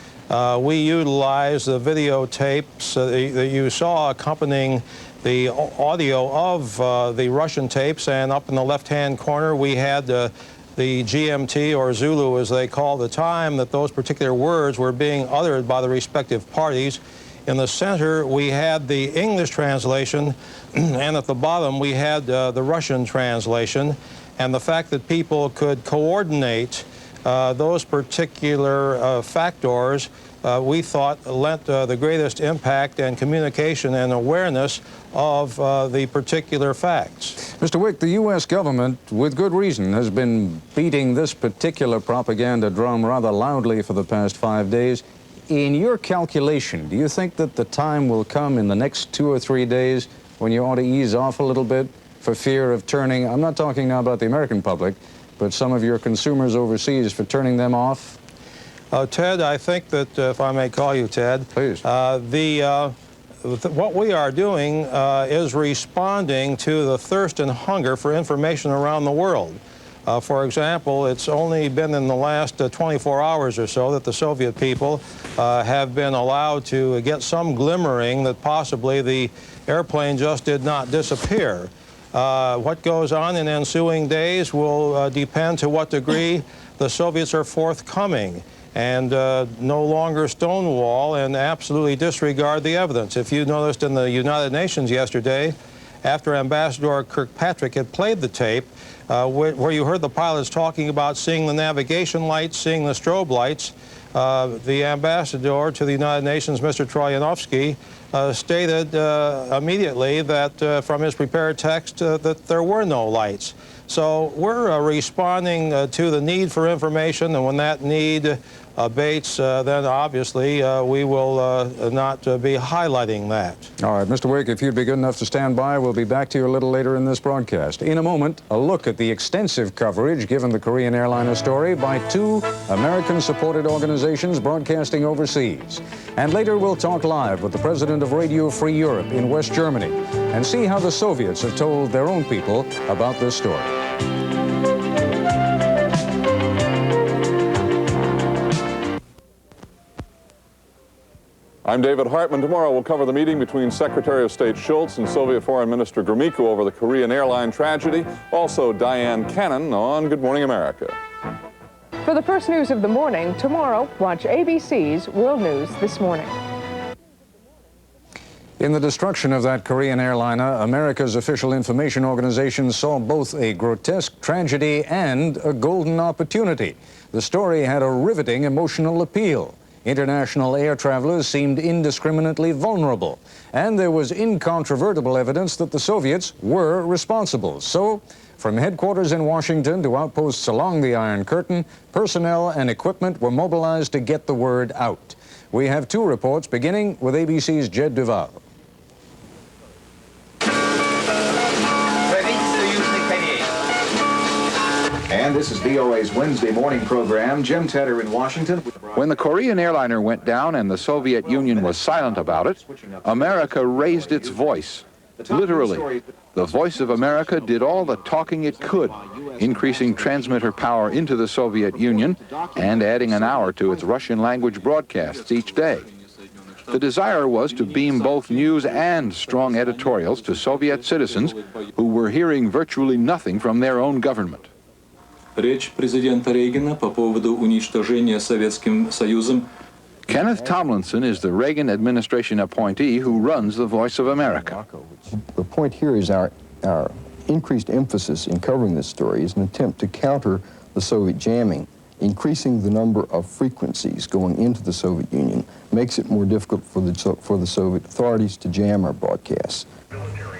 [SPEAKER 23] we utilized the videotapes that you saw accompanying the audio of the Russian tapes, and up in the left-hand corner we had the GMT, or Zulu as they called the time, that those particular words were being uttered by the respective parties. In the center we had the English translation, and at the bottom we had the Russian translation. And the fact that people could coordinate those particular factors, we thought lent the greatest impact and communication and awareness of the particular facts.
[SPEAKER 2] Mr. Wick, the U.S. government, with good reason, has been beating this particular propaganda drum rather loudly for the past 5 days. In your calculation, do you think that the time will come in the next 2 or 3 days when you ought to ease off a little bit for fear of turning, I'm not talking now about the American public, but some of your consumers overseas, for turning them off?
[SPEAKER 23] Ted, I think that, if I may call you Ted,
[SPEAKER 2] please.
[SPEAKER 23] What we are doing is responding to the thirst and hunger for information around the world. For example, it's only been in the last 24 hours or so that the Soviet people have been allowed to get some glimmering that possibly the airplane just did not disappear. What goes on in ensuing days will depend to what degree the Soviets are forthcoming and no longer stonewall and absolutely disregard the evidence. If you noticed in the United Nations yesterday, after Ambassador Kirkpatrick had played the tape, where you heard the pilots talking about seeing the navigation lights, seeing the strobe lights, the ambassador to the United Nations, Mr. Troyanovsky, stated immediately that from his prepared text that there were no lights. So we're responding to the need for information, and when that need abates, then obviously we will not be highlighting that.
[SPEAKER 2] All right, Mr. Wick, if you'd be good enough to stand by, we'll be back to you a little later in this broadcast. In a moment, a look at the extensive coverage given the Korean Airlines story by 2 American-supported organizations broadcasting overseas. And later, we'll talk live with the president of Radio Free Europe in West Germany and see how the Soviets have told their own people about this story.
[SPEAKER 4] I'm David Hartman. Tomorrow we'll cover the meeting between Secretary of State Schultz and Soviet Foreign Minister Gromyko over the Korean Airline tragedy. Also, Diane Cannon on Good Morning America.
[SPEAKER 5] For the first news of the morning, tomorrow, watch ABC's World News This Morning.
[SPEAKER 2] In the destruction of that Korean airliner, America's official information organization saw both a grotesque tragedy and a golden opportunity. The story had a riveting emotional appeal. International air travelers seemed indiscriminately vulnerable, and there was incontrovertible evidence that the Soviets were responsible. So, from headquarters in Washington to outposts along the Iron Curtain, personnel and equipment were mobilized to get the word out. We have two reports, beginning with ABC's Jed Duval.
[SPEAKER 6] And this is VOA's Wednesday morning program. Jim Tedder in Washington.
[SPEAKER 10] When the Korean airliner went down and the Soviet Union was silent about it, America raised its voice. Literally, the Voice of America did all the talking it could, increasing transmitter power into the Soviet Union and adding an hour to its Russian-language broadcasts each day. The desire was to beam both news and strong editorials to Soviet citizens who were hearing virtually nothing from their own government.
[SPEAKER 8] Речь президента Рейгана по поводу уничтожения Советским Союзом.
[SPEAKER 10] Kenneth Tomlinson is the Reagan administration appointee who runs the Voice of America.
[SPEAKER 17] The point here is our increased emphasis in covering this story is an attempt to counter the Soviet jamming. Increasing the number of frequencies going into the Soviet Union makes it more difficult for the Soviet authorities to jam our broadcasts.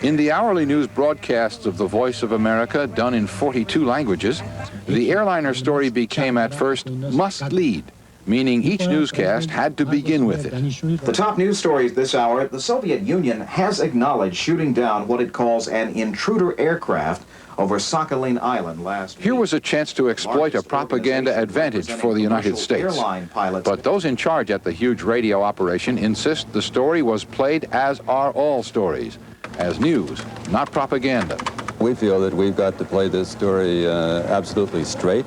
[SPEAKER 10] In the hourly news broadcasts of the Voice of America, done in 42 languages, the airliner story became at first must lead, meaning each newscast had to begin with it.
[SPEAKER 6] The top news stories this hour: the Soviet Union has acknowledged shooting down what it calls an intruder aircraft over Sakhalin Island last week.
[SPEAKER 10] Here was a chance to exploit a propaganda advantage for the United States. But those in charge at the huge radio operation insist the story was played as are all stories, as news, not propaganda.
[SPEAKER 17] We feel that we've got to play this story absolutely straight.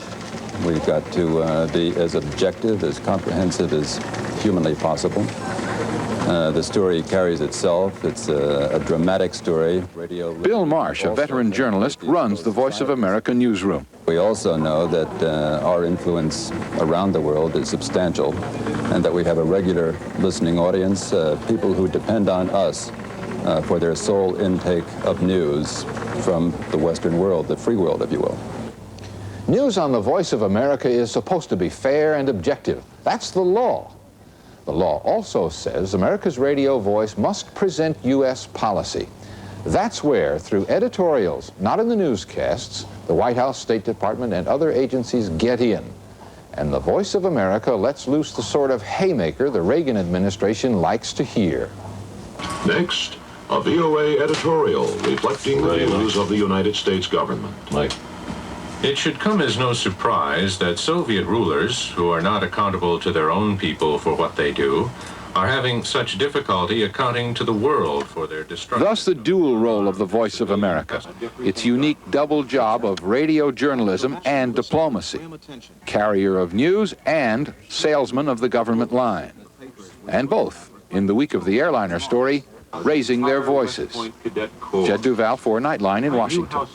[SPEAKER 17] We've got to be as objective, as comprehensive as humanly possible. The story carries itself. It's a dramatic story.
[SPEAKER 10] Bill Marsh, a veteran journalist, runs the Voice of America newsroom.
[SPEAKER 17] We also know that our influence around the world is substantial and that we have a regular listening audience, people who depend on us for their sole intake of news from the Western world, the free world, if you will.
[SPEAKER 10] News on the Voice of America is supposed to be fair and objective. That's the law. The law also says America's radio voice must present U.S. policy. That's where, through editorials, not in the newscasts, the White House, State Department, and other agencies get in. And the Voice of America lets loose the sort of haymaker the Reagan administration likes to hear.
[SPEAKER 9] Next, a VOA editorial reflecting the views of the United States government.
[SPEAKER 24] It should come as no surprise that Soviet rulers, who are not accountable to their own people for what they do, are having such difficulty accounting to the world for their destruction.
[SPEAKER 10] Thus the dual role of the Voice of America, its unique double job of radio journalism and diplomacy, carrier of news and salesman of the government line. And both, in the week of the airliner story, raising their voices. Jed Duval for Nightline in Washington.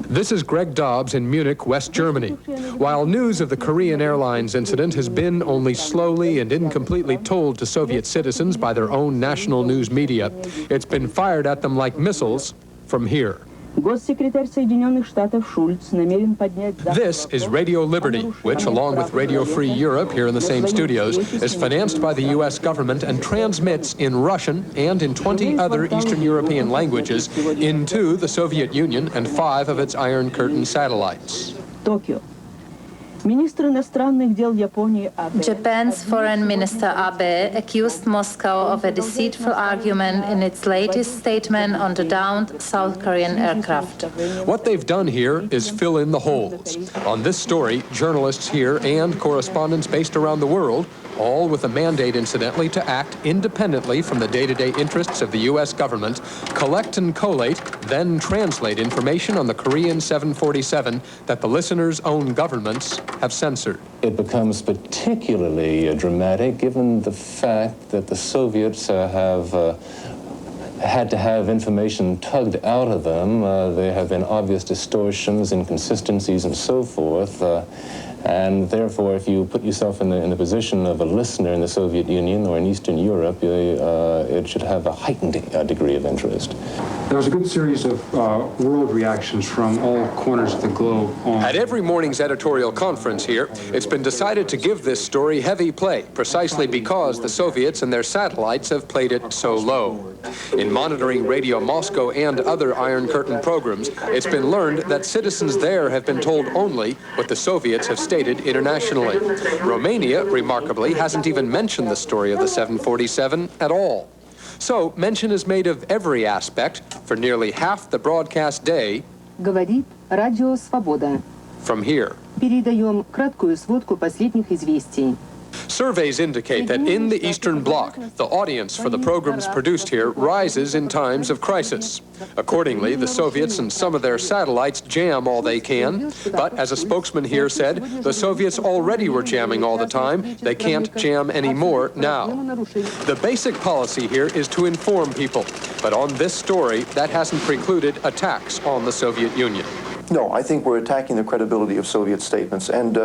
[SPEAKER 25] This is Greg Dobbs in Munich, West Germany. While news of the Korean Airlines incident has been only slowly and incompletely told to Soviet citizens by their own national news media, it's been fired at them like missiles from here. This is Radio Liberty, which, along with Radio Free Europe here in the same studios, is financed by the U.S. government and transmits in Russian and in 20 other Eastern European languages into the Soviet Union and 5 of its Iron Curtain satellites.
[SPEAKER 26] Tokyo. Japan's Foreign Minister Abe accused Moscow of a deceitful argument in its latest statement on the downed South Korean aircraft.
[SPEAKER 25] What they've done here is fill in the holes. On this story, journalists here and correspondents based around the world, all with a mandate, incidentally, to act independently from the day-to-day interests of the U.S. government, collect and collate, then translate information on the Korean 747 that the listeners' own governments have censored.
[SPEAKER 27] It becomes particularly dramatic given the fact that the Soviets have had to have information tugged out of them. There have been obvious distortions, inconsistencies, and so forth. And therefore, if you put yourself in the position of a listener in the Soviet Union or in Eastern Europe, it should have a heightened degree of interest.
[SPEAKER 7] There was a good series of world reactions from all corners of the globe.
[SPEAKER 25] At every morning's editorial conference here, it's been decided to give this story heavy play, precisely because the Soviets and their satellites have played it so low. In monitoring Radio Moscow and other Iron Curtain programs, it's been learned that citizens there have been told only what the Soviets have stated internationally. Romania, remarkably, hasn't even mentioned the story of the 747 at all. So, mention is made of every aspect for nearly half the broadcast day.
[SPEAKER 11] Говорит Радио Свобода.
[SPEAKER 25] From here.
[SPEAKER 11] Передаем краткую сводку последних известий.
[SPEAKER 25] Surveys indicate that in the Eastern Bloc, the audience for the programs produced here rises in times of crisis. Accordingly, the Soviets and some of their satellites jam all they can, but as a spokesman here said, the Soviets already were jamming all the time. They can't jam anymore now. The basic policy here is to inform people, but on this story, that hasn't precluded attacks on the Soviet Union.
[SPEAKER 13] No, I think we're attacking the credibility of Soviet statements, and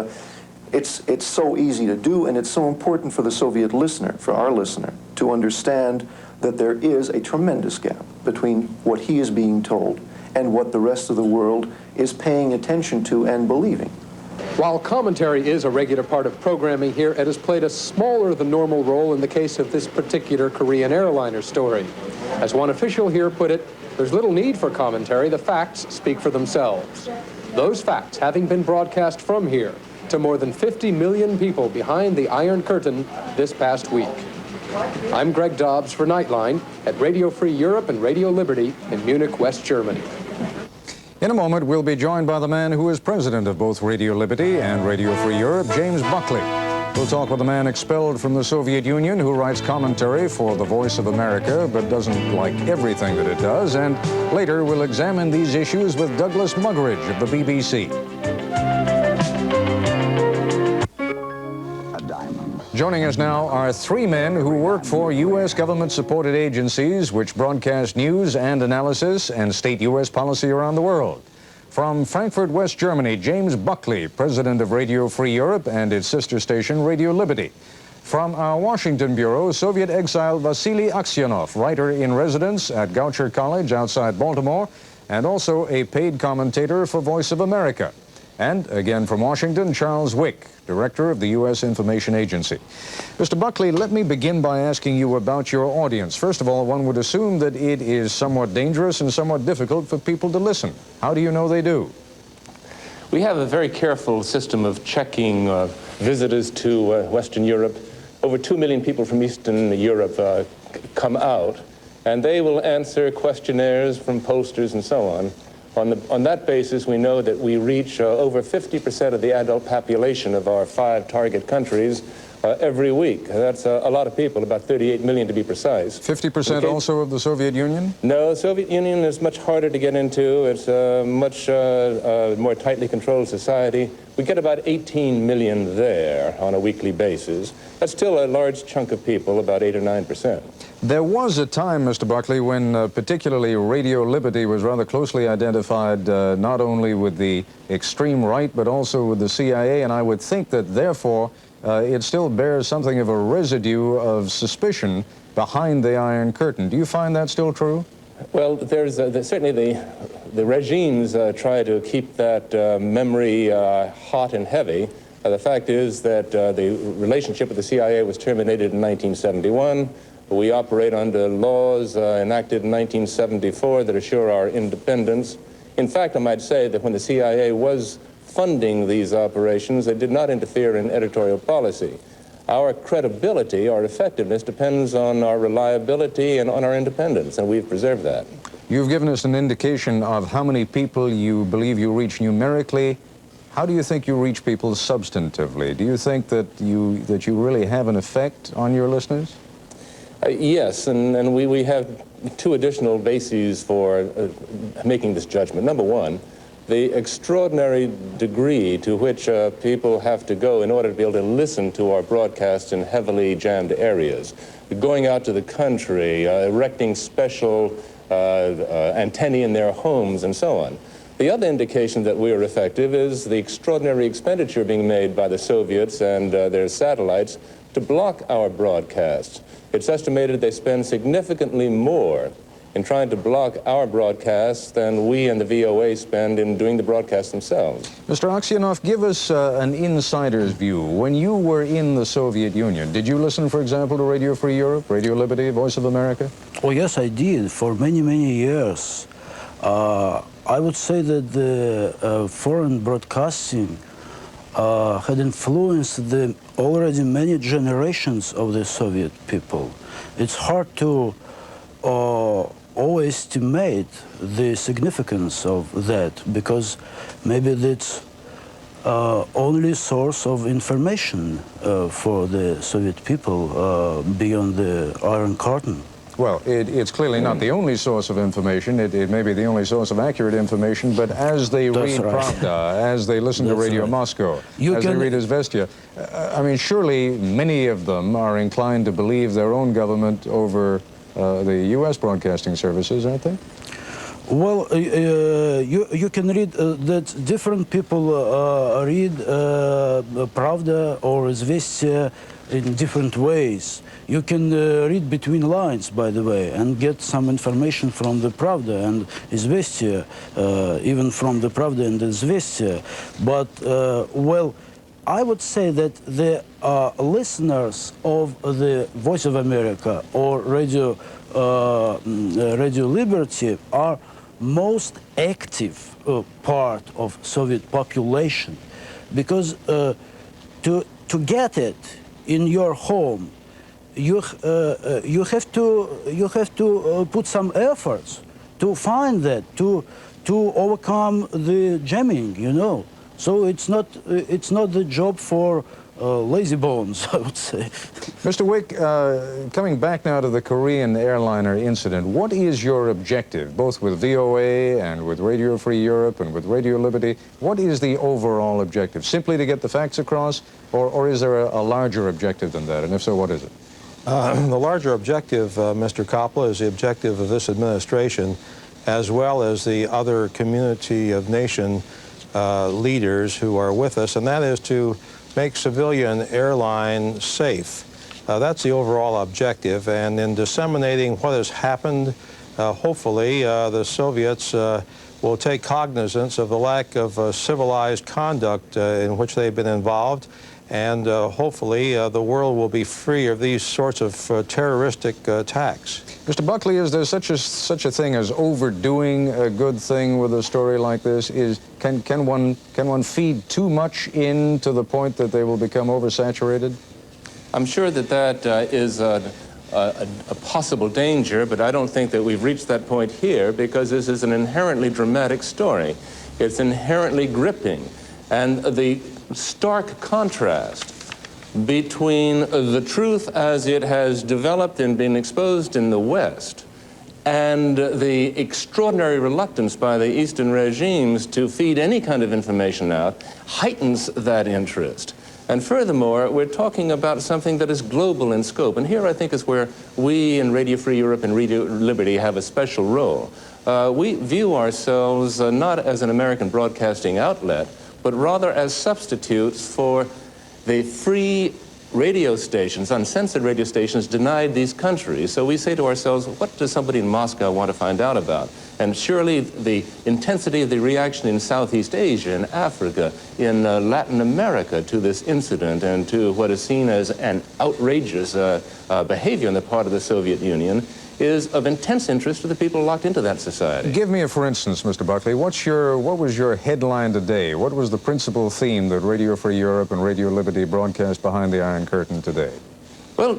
[SPEAKER 13] it's so easy to do, and it's so important for the Soviet listener, for our listener, to understand that there is a tremendous gap between what he is being told and what the rest of the world is paying attention to and believing.
[SPEAKER 25] While commentary is a regular part of programming here, it has played a smaller than normal role in the case of this particular Korean airliner story. As one official here put it, there's little need for commentary. The facts speak for themselves. Those facts having been broadcast from here to more than 50 million people behind the Iron Curtain this past week. I'm Greg Dobbs for Nightline at Radio Free Europe and Radio Liberty in Munich, West Germany.
[SPEAKER 2] In a moment, we'll be joined by the man who is president of both Radio Liberty and Radio Free Europe, James Buckley. We'll talk with the man expelled from the Soviet Union who writes commentary for the Voice of America but doesn't like everything that it does. And later, we'll examine these issues with Douglas Muggeridge of the BBC. Joining us now are three men who work for U.S. government-supported agencies which broadcast news and analysis and state U.S. policy around the world. From Frankfurt, West Germany, James Buckley, president of Radio Free Europe and its sister station, Radio Liberty. From our Washington bureau, Soviet exile Vasily Aksionov, writer in residence at Goucher College outside Baltimore, and also a paid commentator for Voice of America. And again from Washington, Charles Wick, director of the U.S. Information Agency. Mr. Buckley, let me begin by asking you about your audience. First of all, one would assume that it is somewhat dangerous and somewhat difficult for people to listen. How do you know they do?
[SPEAKER 27] We have a very careful system of checking visitors to Western Europe. Over 2 million people from Eastern Europe come out, and they will answer questionnaires from posters and so on. On that basis, we know that we reach over 50% of the adult population of our 5 target countries every week. That's a lot of people, about 38 million to be precise.
[SPEAKER 2] 50% also of the Soviet Union?
[SPEAKER 27] No, the Soviet Union is much harder to get into. It's a much more tightly controlled society. We get about 18 million there on a weekly basis. That's still a large chunk of people, about 8 or 9%.
[SPEAKER 2] There was a time, Mr. Buckley, when particularly Radio Liberty was rather closely identified not only with the extreme right, but also with the CIA, and I would think that, therefore, it still bears something of a residue of suspicion behind the Iron Curtain. Do you find that still true?
[SPEAKER 27] Well, there's certainly the regimes try to keep that memory hot and heavy. The fact is that the relationship with the CIA was terminated in 1971. We operate under laws enacted in 1974 that assure our independence. In fact, I might say that when the CIA was funding these operations, they did not interfere in editorial policy. Our credibility, our effectiveness, depends on our reliability and on our independence, and we've preserved that.
[SPEAKER 2] You've given us an indication of how many people you believe you reach numerically. How do you think you reach people substantively? Do you think that you really have an effect on your listeners?
[SPEAKER 27] Yes, and we have 2 additional bases for making this judgment. Number one, the extraordinary degree to which people have to go in order to be able to listen to our broadcasts in heavily jammed areas. Going out to the country, erecting special antennae in their homes, and so on. The other indication that we are effective is the extraordinary expenditure being made by the Soviets and their satellites to block our broadcasts. It's estimated they spend significantly more in trying to block our broadcasts than we and the VOA spend in doing the broadcasts themselves.
[SPEAKER 2] Mr. Aksionov, give us an insider's view. When you were in the Soviet Union, did you listen, for example, to Radio Free Europe, Radio Liberty, Voice of America?
[SPEAKER 1] Oh, yes, I did, for many, many years. I would say that the foreign broadcasting had influenced the already many generations of the Soviet people. It's hard to overestimate the significance of that, because maybe that's only source of information for the Soviet people beyond the Iron Curtain.
[SPEAKER 2] Well, it's clearly not the only source of information. It may be the only source of accurate information, but as they read Pravda, as they listen to Radio Moscow, as they read Izvestia, I mean, surely many of them are inclined to believe their own government over the U.S. broadcasting services, aren't they?
[SPEAKER 1] Well, you can read that different people read Pravda or Izvestia in different ways. You can read between lines, by the way, and get some information from the Pravda and Izvestia, even from the Pravda and Izvestia. But, well, I would say that the listeners of the Voice of America or Radio Liberty are most active part of Soviet population, because to get it in your home, you have to put some efforts to find that, to overcome the jamming, you know. So it's not the job for lazy bones, I would say.
[SPEAKER 2] Mr. Wick, coming back now to the Korean airliner incident, what is your objective, both with VOA and with Radio Free Europe and with Radio Liberty? What is the overall objective? Simply to get the facts across, or is there a larger objective than that? And if so, what is it?
[SPEAKER 23] The larger objective, Mr. Koppel, is the objective of this administration, as well as the other community of nation leaders who are with us, and that is to make civilian airline safe. That's the overall objective, and in disseminating what has happened, hopefully the Soviets will take cognizance of the lack of civilized conduct in which they've been involved, and hopefully the world will be free of these sorts of terroristic attacks.
[SPEAKER 2] Mr. Buckley, is there such a thing as overdoing a good thing with a story like this? Can one feed too much in to the point that they will become oversaturated?
[SPEAKER 27] I'm sure that that is a possible danger, but I don't think that we've reached that point here, because this is an inherently dramatic story. It's inherently gripping, and the stark contrast between the truth as it has developed and been exposed in the West and the extraordinary reluctance by the Eastern regimes to feed any kind of information out heightens that interest. And furthermore, we're talking about something that is global in scope. And here I think is where we in Radio Free Europe and Radio Liberty have a special role. We view ourselves not as an American broadcasting outlet, but rather as substitutes for the free radio stations, uncensored radio stations denied these countries. So we say to ourselves, what does somebody in Moscow want to find out about? And surely the intensity of the reaction in Southeast Asia, in Africa, in Latin America to this incident and to what is seen as an outrageous behavior on the part of the Soviet Union is of intense interest to the people locked into that society.
[SPEAKER 2] Give me a for instance, Mr. Buckley. What was your headline today? What was the principal theme that Radio Free Europe and Radio Liberty broadcast behind the Iron Curtain today?
[SPEAKER 27] Well,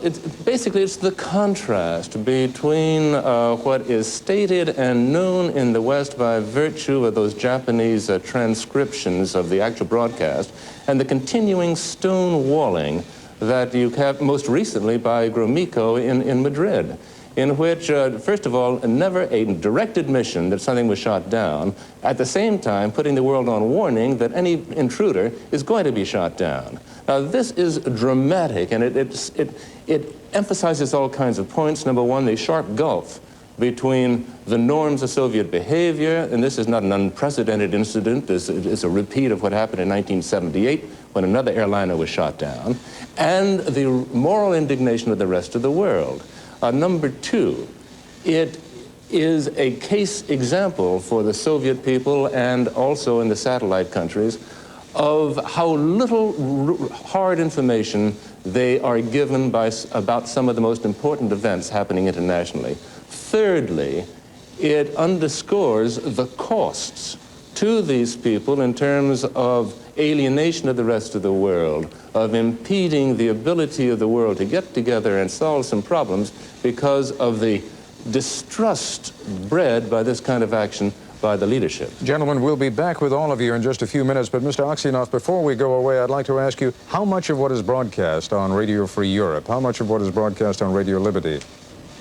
[SPEAKER 27] basically it's the contrast between what is stated and known in the West by virtue of those Japanese transcriptions of the actual broadcast and the continuing stonewalling that you have most recently by Gromyko in Madrid, in which, first of all, never a direct admission that something was shot down, at the same time putting the world on warning that any intruder is going to be shot down. Now, this is dramatic, and it emphasizes all kinds of points. Number one, the sharp gulf between the norms of Soviet behavior, and this is not an unprecedented incident, it's a repeat of what happened in 1978 when another airliner was shot down, and the moral indignation of the rest of the world. Number two, it is a case example for the Soviet people and also in the satellite countries of how little hard information they are given about some of the most important events happening internationally. Thirdly, it underscores the costs to these people in terms of alienation of the rest of the world, of impeding the ability of the world to get together and solve some problems because of the distrust bred by this kind of action by the leadership.
[SPEAKER 2] Gentlemen, we'll be back with all of you in just a few minutes, but Mr. Aksionov, before we go away, I'd like to ask you, how much of what is broadcast on Radio Free Europe, how much of what is broadcast on Radio Liberty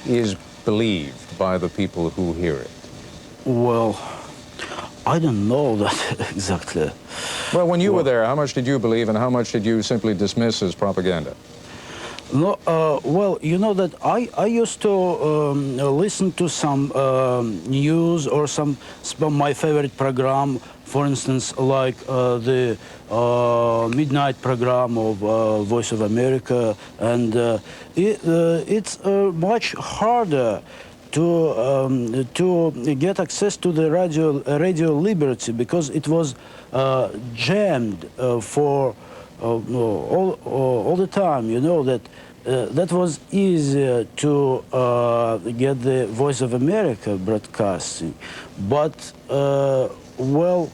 [SPEAKER 2] is believed by the people who hear it?
[SPEAKER 1] Well, I don't know that exactly.
[SPEAKER 2] Well, when you were there, how much did you believe and how much did you simply dismiss as propaganda?
[SPEAKER 1] No, well, you know that I used to listen to some news or some my favorite program, for instance, like the midnight program of Voice of America, and it's much harder to get access to the Radio Liberty because it was jammed for all the time. You know that that was easier to get the Voice of America broadcasting, but well,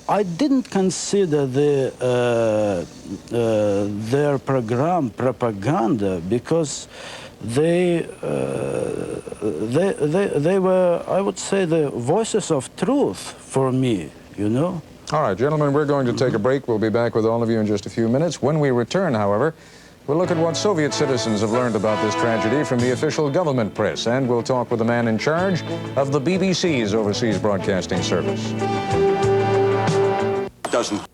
[SPEAKER 1] I didn't consider their program propaganda because they were, I would say, the voices of truth for me, you know.
[SPEAKER 2] All right, gentlemen, we're going to take a break. We'll be back with all of you in just a few minutes. When we return, however, we'll look at what Soviet citizens have learned about this tragedy from the official government press, and we'll talk with the man in charge of the BBC's overseas broadcasting service.
[SPEAKER 3] Doesn't.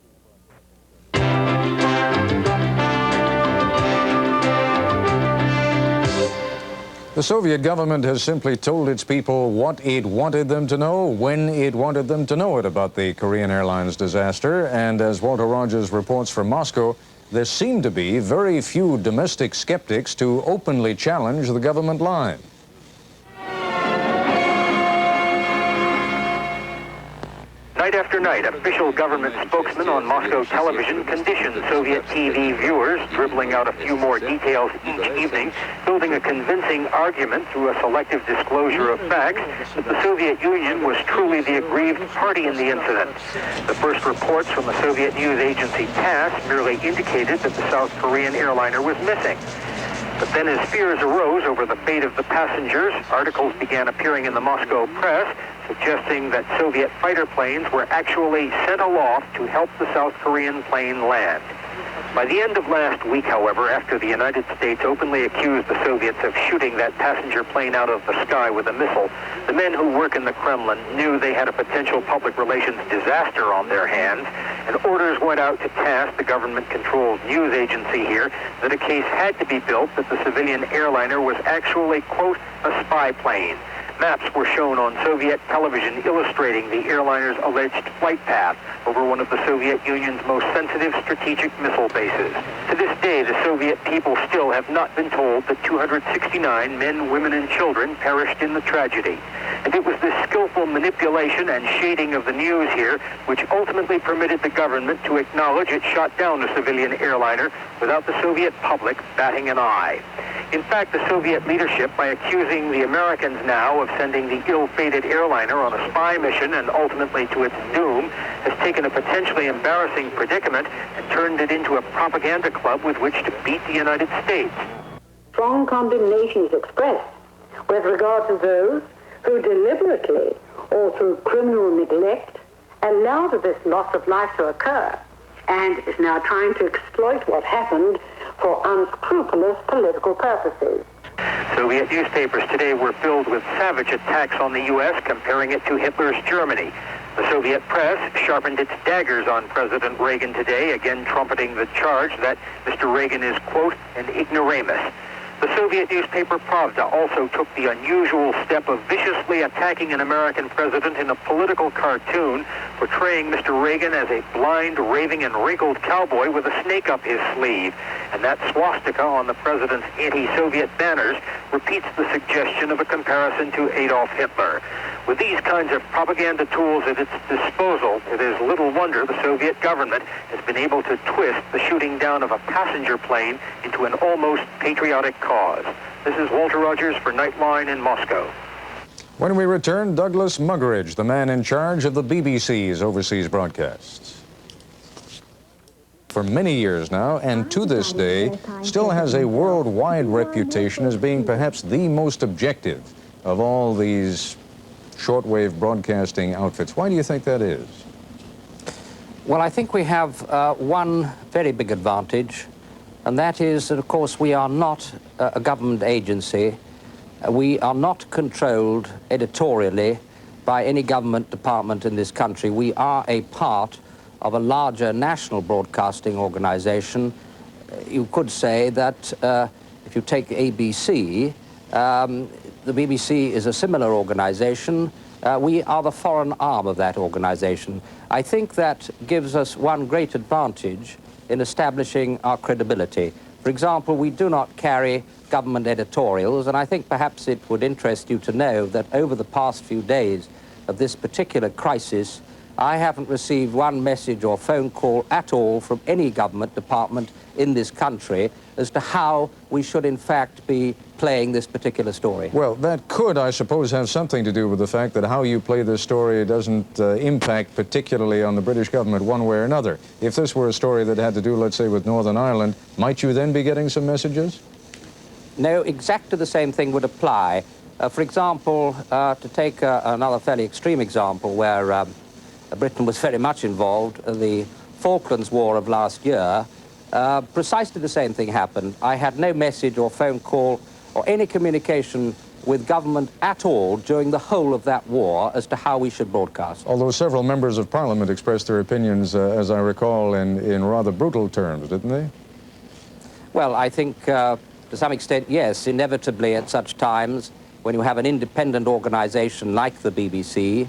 [SPEAKER 2] The Soviet government has simply told its people what it wanted them to know, when it wanted them to know it about the Korean Airlines disaster. And as Walter Rogers reports from Moscow, there seem to be very few domestic skeptics to openly challenge the government line.
[SPEAKER 12] Night after night, official government spokesmen on Moscow television conditioned Soviet TV viewers, dribbling out a few more details each evening, building a convincing argument through a selective disclosure of facts that the Soviet Union was truly the aggrieved party in the incident. The first reports from the Soviet news agency TASS merely indicated that the South Korean airliner was missing. But then as fears arose over the fate of the passengers, articles began appearing in the Moscow press suggesting that Soviet fighter planes were actually sent aloft to help the South Korean plane land. By the end of last week, however, after the United States openly accused the Soviets of shooting that passenger plane out of the sky with a missile, the men who work in the Kremlin knew they had a potential public relations disaster on their hands, and orders went out to TASS, the government-controlled news agency here, that a case had to be built that the civilian airliner was actually, quote, a spy plane. Maps were shown on Soviet television illustrating the airliner's alleged flight path over one of the Soviet Union's most sensitive strategic missile bases. To this day, the Soviet people still have not been told that 269 men, women, and children perished in the tragedy. And it was this skillful manipulation and shading of the news here which ultimately permitted the government to acknowledge it shot down a civilian airliner without the Soviet public batting an eye. In fact, the Soviet leadership, by accusing the Americans now of sending the ill-fated airliner on a spy mission and ultimately to its doom, has taken a potentially embarrassing predicament and turned it into a propaganda club with which to beat the United States.
[SPEAKER 14] Strong condemnation is expressed with regard to those who deliberately or through criminal neglect allowed this loss of life to occur and is now trying to exploit what happened for unscrupulous political purposes.
[SPEAKER 12] Soviet newspapers today were filled with savage attacks on the U.S., comparing it to Hitler's Germany. The Soviet press sharpened its daggers on President Reagan today, again trumpeting the charge that Mr. Reagan is, quote, an ignoramus. The Soviet newspaper Pravda also took the unusual step of viciously attacking an American president in a political cartoon, portraying Mr. Reagan as a blind, raving, and wrinkled cowboy with a snake up his sleeve. And that swastika on the president's anti-Soviet banners repeats the suggestion of a comparison to Adolf Hitler. With these kinds of propaganda tools at its disposal, it is little wonder the Soviet government has been able to twist the shooting down of a passenger plane into an almost patriotic cause. This is Walter Rogers for Nightline in Moscow.
[SPEAKER 2] When we return, Douglas Muggeridge, the man in charge of the BBC's overseas broadcasts. For many years now, and to this day, still has a worldwide reputation as being perhaps the most objective of all these shortwave broadcasting outfits. Why do you think that is?
[SPEAKER 3] Well, I think we have one very big advantage, and that is that, of course, we are not a government agency. We are not controlled editorially by any government department in this country. We are a part of a larger national broadcasting organization. You could say that if you take ABC, the BBC is a similar organization. We are the foreign arm of that organization. I think that gives us one great advantage in establishing our credibility. For example, we do not carry government editorials, and I think perhaps it would interest you to know that over the past few days of this particular crisis, I haven't received one message or phone call at all from any government department in this country as to how we should in fact be playing this particular story.
[SPEAKER 2] Well, that could, I suppose, have something to do with the fact that how you play this story doesn't impact particularly on the British government one way or another. If this were a story that had to do, let's say, with Northern Ireland, might you then be getting some messages?
[SPEAKER 3] No, exactly the same thing would apply. For example, to take another fairly extreme example where Britain was very much involved, the Falklands War of last year, precisely the same thing happened. I had no message or phone call or any communication with government at all during the whole of that war as to how we should broadcast.
[SPEAKER 2] Although several members of Parliament expressed their opinions, as I recall, in rather brutal terms, didn't they?
[SPEAKER 3] Well, I think to some extent, yes, inevitably at such times when you have an independent organization like the BBC,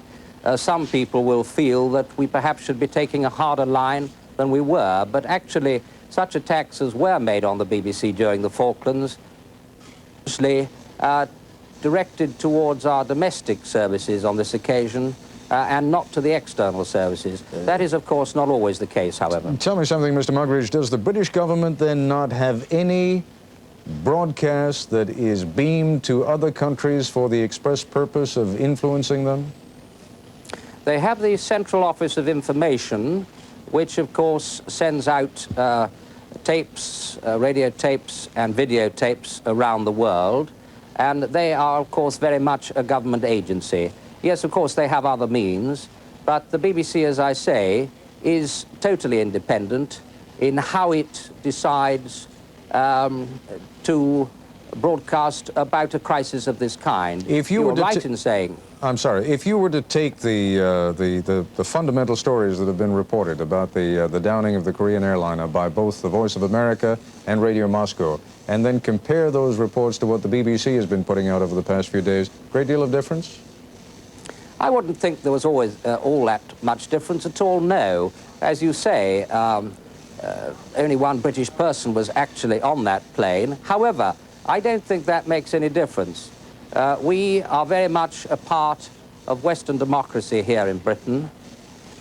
[SPEAKER 3] some people will feel that we perhaps should be taking a harder line than we were, but actually such attacks as were made on the BBC during the Falklands mostly directed towards our domestic services on this occasion and not to the external services. That is, of course, not always the case, however.
[SPEAKER 2] Tell me something, Mr. Muggeridge. Does the British government then not have any broadcast that is beamed to other countries for the express purpose of influencing them?
[SPEAKER 3] They have the Central Office of Information, which, of course, sends out tapes, radio tapes and videotapes around the world, and they are, of course, very much a government agency. Yes, of course, they have other means, but the BBC, as I say, is totally independent in how it decides to broadcast about a crisis of this kind.
[SPEAKER 2] If you were
[SPEAKER 3] right in saying...
[SPEAKER 2] I'm sorry, if you were to take the fundamental stories that have been reported about the downing of the Korean airliner by both the Voice of America and Radio Moscow, and then compare those reports to what the BBC has been putting out over the past few days, great deal of difference?
[SPEAKER 3] I wouldn't think there was always all that much difference at all, no. As you say, only one British person was actually on that plane. However, I don't think that makes any difference. We are very much a part of Western democracy here in Britain,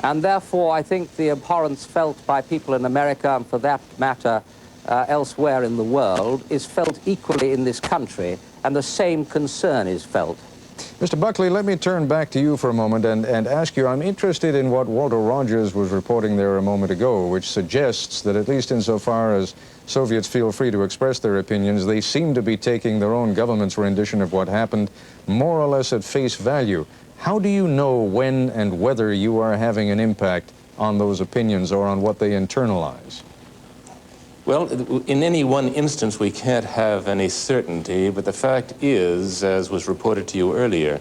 [SPEAKER 3] and therefore I think the abhorrence felt by people in America, and for that matter elsewhere in the world, is felt equally in this country, and the same concern is felt.
[SPEAKER 2] Mr. Buckley, let me turn back to you for a moment and ask you, I'm interested in what Walter Rogers was reporting there a moment ago, which suggests that at least insofar as Soviets feel free to express their opinions, they seem to be taking their own government's rendition of what happened more or less at face value. How do you know when and whether you are having an impact on those opinions or on what they internalize?
[SPEAKER 27] Well, in any one instance, we can't have any certainty, but the fact is, as was reported to you earlier,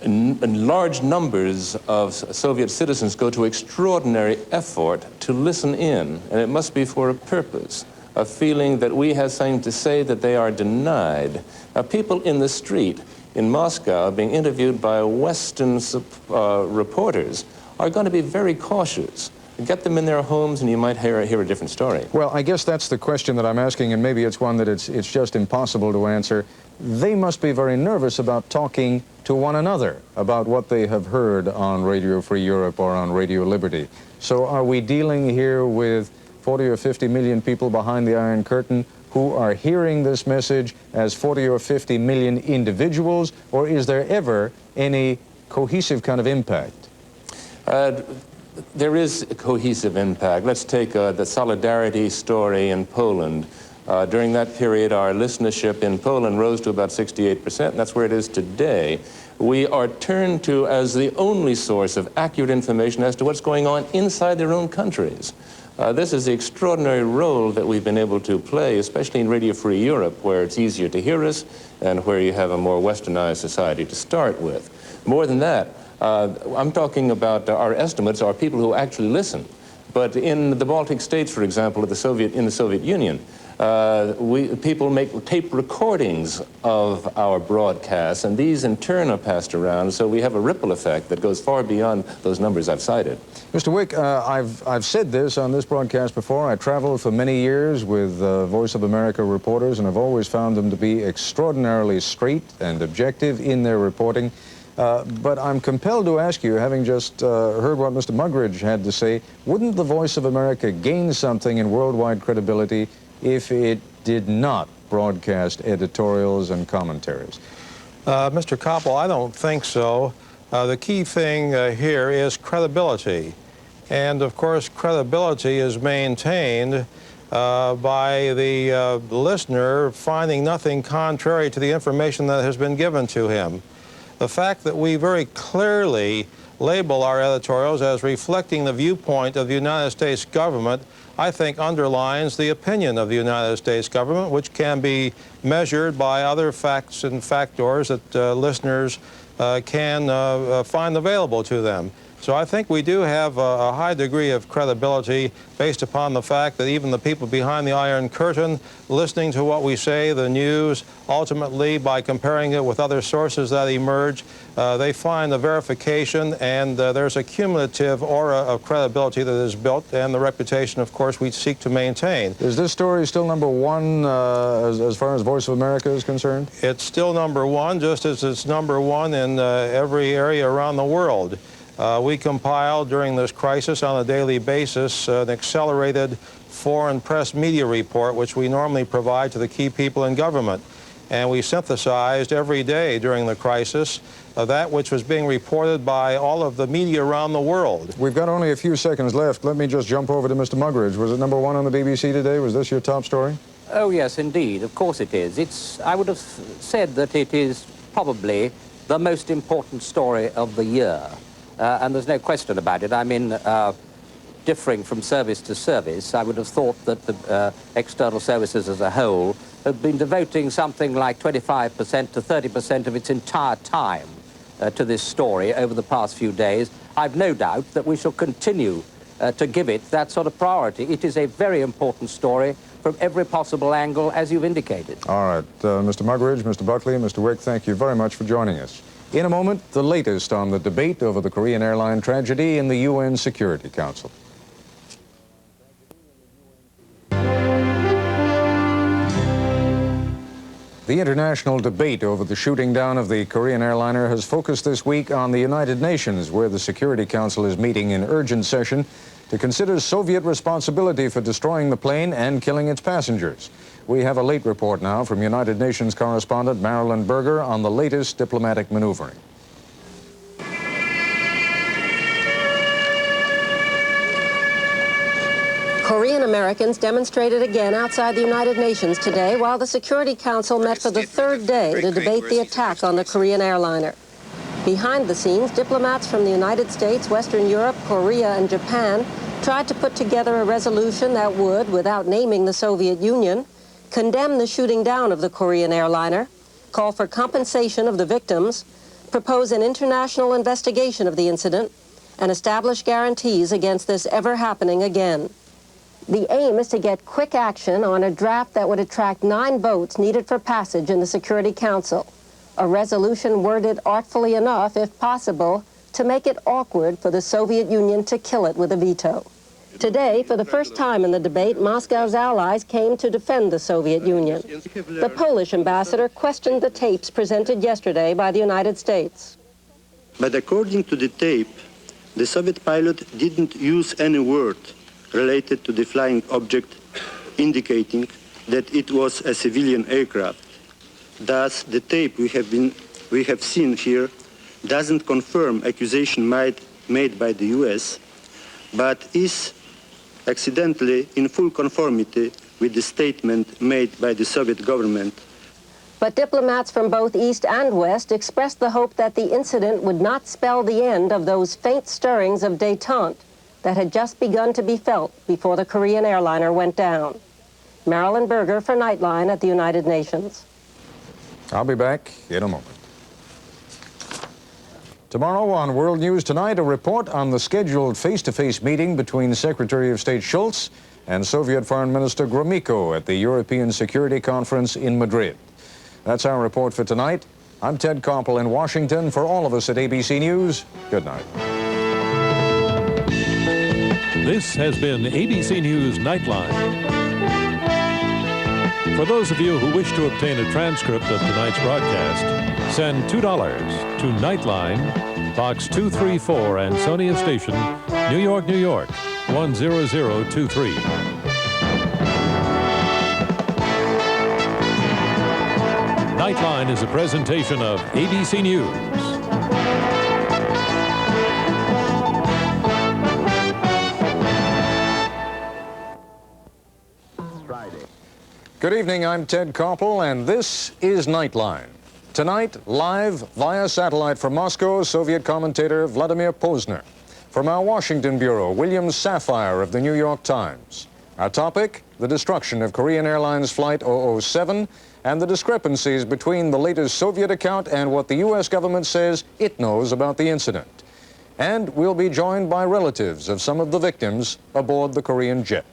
[SPEAKER 27] large numbers of Soviet citizens go to extraordinary effort to listen in, and it must be for a purpose. a feeling that we have something to say that they are denied. People in the street in Moscow being interviewed by Western reporters are going to be very cautious. Get them in their homes and you might hear a different story.
[SPEAKER 2] Well, I guess that's the question that I'm asking, and maybe it's one that it's just impossible to answer. They must be very nervous about talking to one another about what they have heard on Radio Free Europe or on Radio Liberty. So are we dealing here with 40 or 50 million people behind the Iron Curtain who are hearing this message as 40 or 50 million individuals, or is there ever any cohesive kind of impact?
[SPEAKER 27] There is a cohesive impact. Let's take the Solidarity story in Poland. During that period, our listenership in Poland rose to about 68%, and that's where it is today. We are turned to as the only source of accurate information as to what's going on inside their own countries. This is the extraordinary role that we've been able to play, especially in Radio Free Europe, where it's easier to hear us and where you have a more westernized society to start with. More than that, I'm talking about our estimates are people who actually listen. But in the Baltic states, for example, in the Soviet Union, people make tape recordings of our broadcasts, and these in turn are passed around, so we have a ripple effect that goes far beyond those numbers I've cited.
[SPEAKER 2] Mr. Wick, I've said this on this broadcast before. I traveled for many years with Voice of America reporters, and I've always found them to be extraordinarily straight and objective in their reporting. But I'm compelled to ask you, having just heard what Mr. Muggeridge had to say, wouldn't the Voice of America gain something in worldwide credibility if it did not broadcast editorials and commentaries?
[SPEAKER 23] Mr. Koppel, I don't think so. The key thing here is credibility. And of course, credibility is maintained by the listener finding nothing contrary to the information that has been given to him. The fact that we very clearly label our editorials as reflecting the viewpoint of the United States government, I think underlines the opinion of the United States government, which can be measured by other facts and factors that listeners can find available to them. So I think we do have a high degree of credibility based upon the fact that even the people behind the Iron Curtain, listening to what we say, the news, ultimately by comparing it with other sources that emerge, they find the verification, and there's a cumulative aura of credibility that is built, and the reputation, of course, we seek to maintain.
[SPEAKER 2] Is this story still #1 as far as Voice of America is concerned?
[SPEAKER 23] It's still #1, just as it's #1 in every area around the world. We compile during this crisis on a daily basis an accelerated foreign press media report, which we normally provide to the key people in government. And we synthesized every day during the crisis that which was being reported by all of the media around the world.
[SPEAKER 2] We've got only a few seconds left. Let me just jump over to Mr. Muggeridge. Was it #1 on the BBC today? Was this your top story?
[SPEAKER 3] Oh, yes, indeed. Of course it is. I would have said that it is probably the most important story of the year. And there's no question about it. I mean, differing from service to service, I would have thought that the external services as a whole have been devoting something like 25% to 30% of its entire time to this story over the past few days. I've no doubt that we shall continue to give it that sort of priority. It is a very important story from every possible angle, as you've indicated.
[SPEAKER 2] All right. Mr. Muggeridge, Mr. Buckley, Mr. Wick, thank you very much for joining us. In a moment, the latest on the debate over the Korean Airline tragedy in the UN Security Council. The international debate over the shooting down of the Korean airliner has focused this week on the United Nations, where the Security Council is meeting in urgent session to consider Soviet responsibility for destroying the plane and killing its passengers. We have a late report now from United Nations correspondent Marilyn Berger on the latest diplomatic maneuvering.
[SPEAKER 15] Korean Americans demonstrated again outside the United Nations today while the Security Council met for the third day to debate the attack on the Korean airliner. Behind the scenes, diplomats from the United States, Western Europe, Korea, and Japan tried to put together a resolution that would, without naming the Soviet Union, condemn the shooting down of the Korean airliner, call for compensation of the victims, propose an international investigation of the incident, and establish guarantees against this ever happening again. The aim is to get quick action on a draft that would attract 9 votes needed for passage in the Security Council. A resolution worded artfully enough, if possible, to make it awkward for the Soviet Union to kill it with a veto. Today, for the first time in the debate, Moscow's allies came to defend the Soviet Union. The Polish ambassador questioned the tapes presented yesterday by the United States.
[SPEAKER 4] But according to the tape, the Soviet pilot didn't use any word related to the flying object, indicating that it was a civilian aircraft. Thus, the tape we have seen here doesn't confirm accusation made by the US, but is accidentally in full conformity with the statement made by the Soviet government.
[SPEAKER 15] But diplomats from both East and West expressed the hope that the incident would not spell the end of those faint stirrings of détente that had just begun to be felt before the Korean airliner went down. Marilyn Berger for Nightline at the United Nations.
[SPEAKER 2] I'll be back in a moment. Tomorrow on World News Tonight, a report on the scheduled face-to-face meeting between Secretary of State Schultz and Soviet Foreign Minister Gromyko at the European Security Conference in Madrid. That's our report for tonight. I'm Ted Koppel in Washington. For all of us at ABC News, good night.
[SPEAKER 16] This has been ABC News Nightline. For those of you who wish to obtain a transcript of tonight's broadcast, send $2 to Nightline, Box 234, Ansonia Station, New York, New York, 10023. Nightline is a presentation of ABC News.
[SPEAKER 2] Good evening, I'm Ted Koppel, and this is Nightline. Tonight, live via satellite from Moscow, Soviet commentator Vladimir Posner. From our Washington bureau, William Safire of the New York Times. Our topic, the destruction of Korean Airlines Flight 007 and the discrepancies between the latest Soviet account and what the U.S. government says it knows about the incident. And we'll be joined by relatives of some of the victims aboard the Korean jet.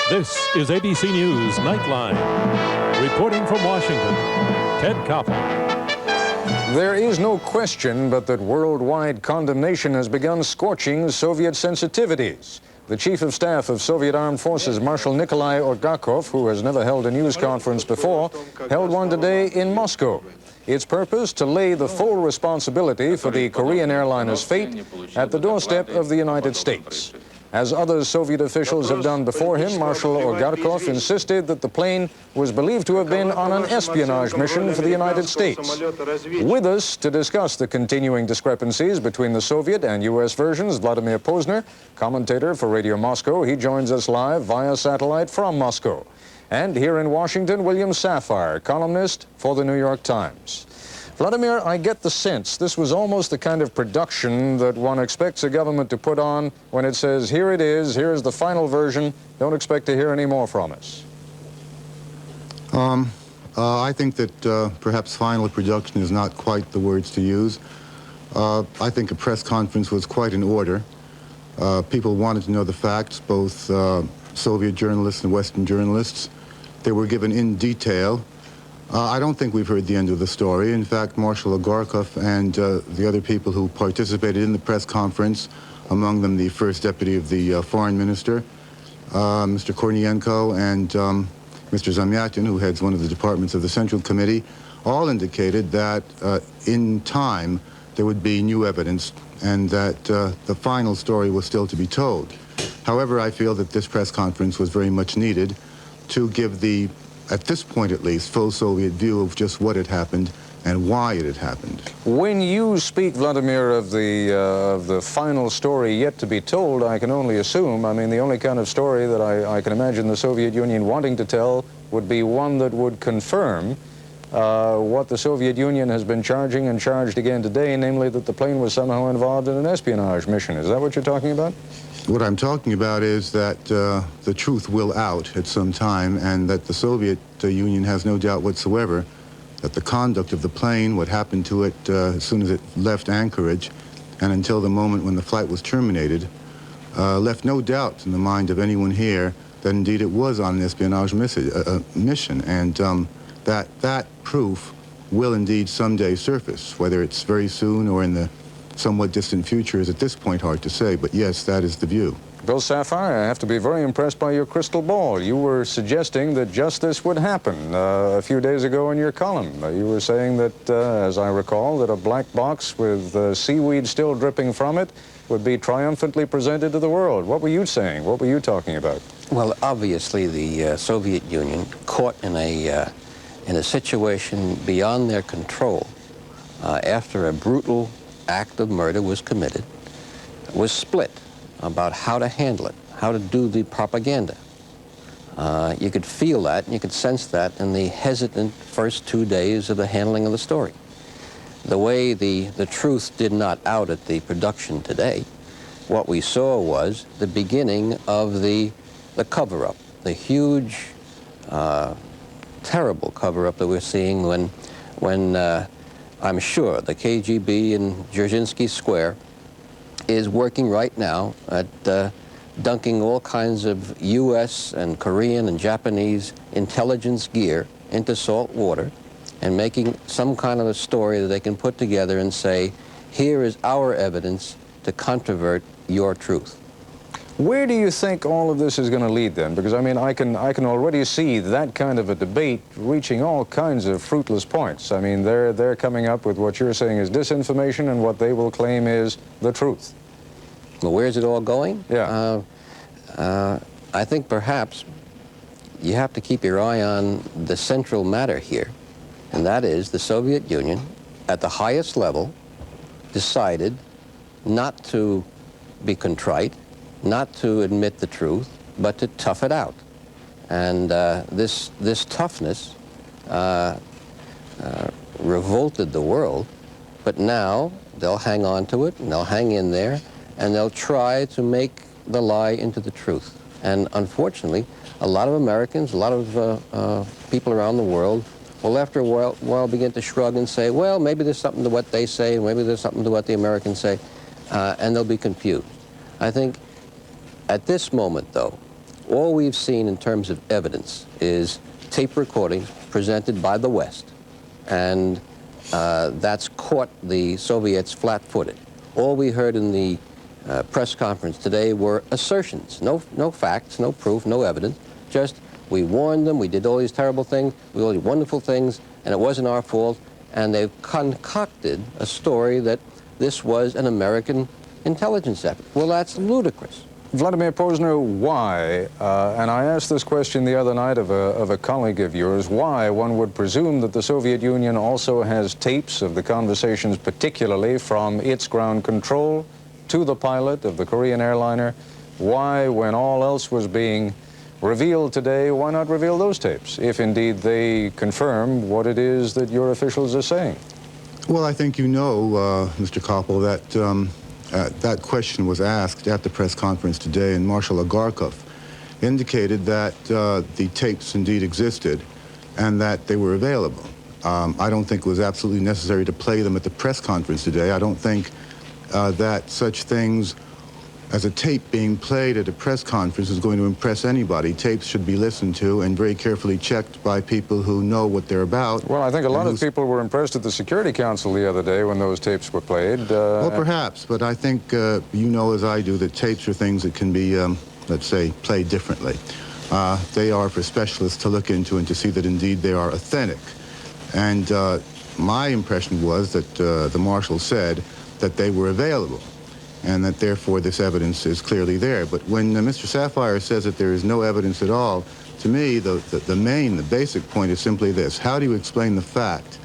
[SPEAKER 16] This is ABC News Nightline. Reporting from Washington, Ted Koppel.
[SPEAKER 2] There is no question but that worldwide condemnation has begun scorching Soviet sensitivities. The Chief of Staff of Soviet Armed Forces, Marshal Nikolai Orgakov, who has never held a news conference before, held one today in Moscow. Its purpose, to lay the full responsibility for the Korean airliner's fate at the doorstep of the United States. As other Soviet officials have done before him, Marshal Orgakov insisted that the plane was believed to have been on an espionage mission for the United States. With us to discuss the continuing discrepancies between the Soviet and U.S. versions, Vladimir Posner, commentator for Radio Moscow. He joins us live via satellite from Moscow. And here in Washington, William Safire, columnist for the New York Times. Vladimir, I get the sense this was almost the kind of production that one expects a government to put on when it says, here it is, here's the final version, don't expect to hear any more from us.
[SPEAKER 18] I think that perhaps final production is not quite the words to use. I think a press conference was quite in order. People wanted to know the facts, both Soviet journalists and Western journalists. They were given in detail. I don't think we've heard the end of the story. In fact, Marshal Orgakov and the other people who participated in the press conference, among them the first deputy of the foreign minister, Mr. Kornienko, and Mr. Zamyatin, who heads one of the departments of the Central Committee, all indicated that in time there would be new evidence and that the final story was still to be told. However, I feel that this press conference was very much needed to give the, at this point at least, full Soviet view of just what had happened and why it had happened.
[SPEAKER 2] When you speak, Vladimir, of the final story yet to be told, I can only assume, I mean, the only kind of story that I can imagine the Soviet Union wanting to tell would be one that would confirm what the Soviet Union has been charging and charged again today, namely that the plane was somehow involved in an espionage mission. Is that what you're talking about?
[SPEAKER 18] What I'm talking about is that the truth will out at some time, and that the Soviet Union has no doubt whatsoever that the conduct of the plane, what happened to it as soon as it left Anchorage, and until the moment when the flight was terminated, left no doubt in the mind of anyone here that indeed it was on an espionage mission, and that proof will indeed someday surface. Whether it's very soon or in the somewhat distant future is at this point hard to say, but yes, that is the view.
[SPEAKER 2] Bill Sapphire, I have to be very impressed by your crystal ball. You were suggesting that just this would happen a few days ago in your column. You were saying that, as I recall, that a black box with seaweed still dripping from it would be triumphantly presented to the world. What were you saying? What were you talking about?
[SPEAKER 3] Well, obviously the Soviet Union, caught in a situation beyond their control after a brutal act of murder was committed, was split about how to handle it, how to do the propaganda. You could feel that, and you could sense that in the hesitant first 2 days of the handling of the story. The way the truth did not out at the production today, what we saw was the beginning of the cover-up, the huge, terrible cover-up that we're seeing when I'm sure the KGB in Dzerzhinsky Square is working right now at dunking all kinds of U.S. and Korean and Japanese intelligence gear into salt water and making some kind of a story that they can put together and say, here is our evidence to controvert your truth.
[SPEAKER 2] Where do you think all of this is going to lead then? Because, I mean, I can already see that kind of a debate reaching all kinds of fruitless points. I mean, they're coming up with what you're saying is disinformation and what they will claim is the truth.
[SPEAKER 3] Well, where's it all going?
[SPEAKER 2] Yeah.
[SPEAKER 3] I think perhaps you have to keep your eye on the central matter here, and that is the Soviet Union, at the highest level, decided not to be contrite, not to admit the truth, but to tough it out. And this toughness revolted the world, but now they'll hang on to it, and they'll hang in there, and they'll try to make the lie into the truth. And unfortunately, a lot of Americans, a lot of people around the world will after a while begin to shrug and say, well, maybe there's something to what they say, and maybe there's something to what the Americans say, and they'll be confused. I think at this moment, though, all we've seen in terms of evidence is tape recordings presented by the West, and that's caught the Soviets flat-footed. All we heard in the press conference today were assertions, no facts, no proof, no evidence, just we warned them, we did all these terrible things, we did all these wonderful things, and it wasn't our fault, and they've concocted a story that this was an American intelligence effort. Well, that's ludicrous.
[SPEAKER 2] Vladimir Posner, why, and I asked this question the other night of a colleague of yours, why one would presume that the Soviet Union also has tapes of the conversations, particularly from its ground control to the pilot of the Korean airliner. Why, when all else was being revealed today, why not reveal those tapes, if indeed they confirm what it is that your officials are saying?
[SPEAKER 18] Well, I think you know, Mr. Koppel, that that question was asked at the press conference today, and Marshal Agarkov indicated that the tapes indeed existed and that they were available. I don't think it was absolutely necessary to play them at the press conference today. I don't think that such things as a tape being played at a press conference is going to impress anybody. Tapes should be listened to and very carefully checked by people who know what they're about.
[SPEAKER 2] Well, I think a lot of people were impressed at the Security Council the other day when those tapes were played.
[SPEAKER 18] Well, perhaps, but I think you know as I do that tapes are things that can be, let's say, played differently. They are for specialists to look into and to see that indeed they are authentic. And my impression was that the Marshal said that they were available, and that therefore this evidence is clearly there. But when Mr. Sapphire says that there is no evidence at all, to me the basic point is simply this: how do you explain the fact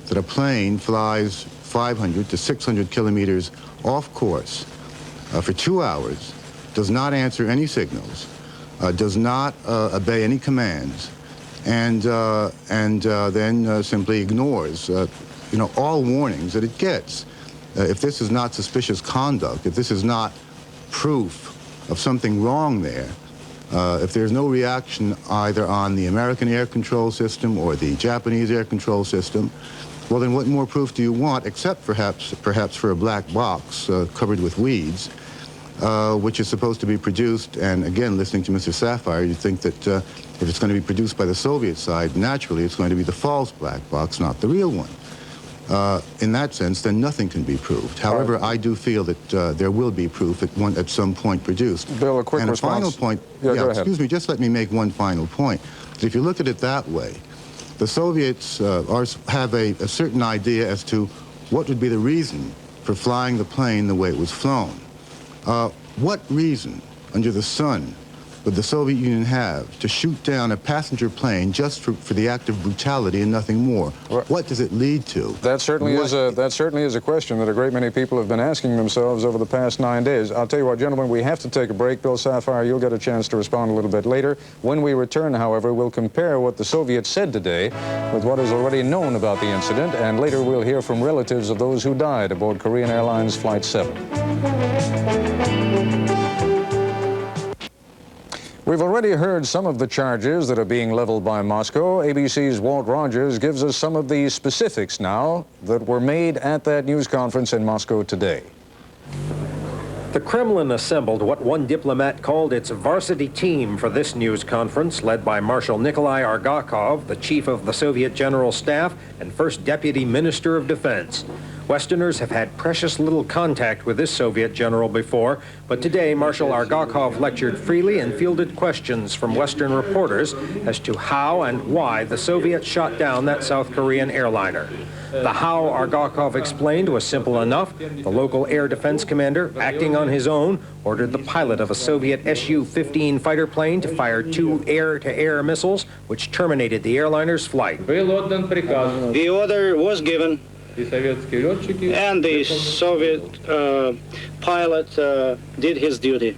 [SPEAKER 18] that a plane flies 500 to 600 kilometers off course for 2 hours, does not answer any signals, does not obey any commands, and then simply ignores all warnings that it gets? If this is not suspicious conduct, if this is not proof of something wrong there, if there's no reaction either on the American air control system or the Japanese air control system, Well, then what more proof do you want, except perhaps for a black box covered with weeds, which is supposed to be produced, and again, listening to Mr. Sapphire, you think that if it's going to be produced by the Soviet side, naturally it's going to be the false black box, not the real one. In that sense, then nothing can be proved. However, I do feel that there will be proof at some point produced.
[SPEAKER 2] Bill, a quick
[SPEAKER 18] and
[SPEAKER 2] response.
[SPEAKER 18] And a final point,
[SPEAKER 2] yeah,
[SPEAKER 18] excuse me, just let me make one final point. If you look at it that way, the Soviets have a certain idea as to what would be the reason for flying the plane the way it was flown. What reason under the sun would the Soviet Union have to shoot down a passenger plane just for the act of brutality and nothing more? What does it lead to?
[SPEAKER 2] That certainly is a question that a great many people have been asking themselves over the past 9 days. I'll tell you what, gentlemen, we have to take a break. Bill Sapphire, you'll get a chance to respond a little bit later. When we return, however, we'll compare what the Soviets said today with what is already known about the incident, and later we'll hear from relatives of those who died aboard Korean Airlines Flight 7. We've already heard some of the charges that are being leveled by Moscow. ABC's Walt Rogers gives us some of the specifics now that were made at that news conference in Moscow today.
[SPEAKER 5] The Kremlin assembled what one diplomat called its varsity team for this news conference, led by Marshal Nikolai Argakov, the chief of the Soviet General Staff and first Deputy Minister of Defense. Westerners have had precious little contact with this Soviet general before, but today Marshal Argakov lectured freely and fielded questions from Western reporters as to how and why the Soviets shot down that South Korean airliner. The how Argakov explained was simple enough. The local air defense commander, acting on his own, ordered the pilot of a Soviet Su-15 fighter plane to fire 2 air-to-air missiles, which terminated the airliner's flight.
[SPEAKER 6] The order was given, and the Soviet pilot did his duty.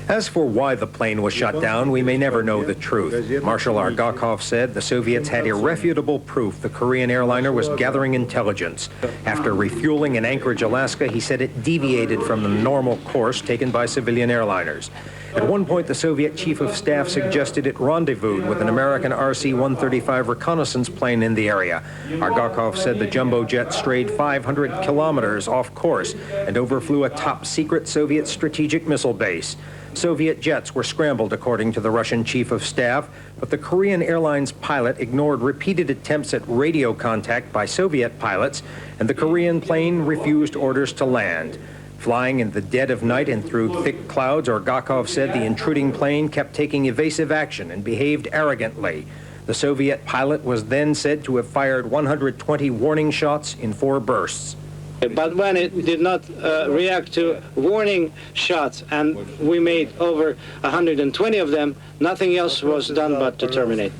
[SPEAKER 5] As for why the plane was shot down, we may never know the truth. Marshal Argakov said the Soviets had irrefutable proof the Korean airliner was gathering intelligence. After refueling in Anchorage, Alaska, he said it deviated from the normal course taken by civilian airliners. At one point, the Soviet chief of staff suggested it rendezvoused with an American RC-135 reconnaissance plane in the area. Argakov said the jumbo jet strayed 500 kilometers off course and overflew a top-secret Soviet strategic missile base. Soviet jets were scrambled, according to the Russian chief of staff, but the Korean Airlines pilot ignored repeated attempts at radio contact by Soviet pilots, and the Korean plane refused orders to land. Flying in the dead of night and through thick clouds, Argakov said the intruding plane kept taking evasive action and behaved arrogantly. The Soviet pilot was then said to have fired 120 warning shots in 4 bursts.
[SPEAKER 6] But when it did not react to warning shots, and we made over 120 of them, nothing else was done but to terminate.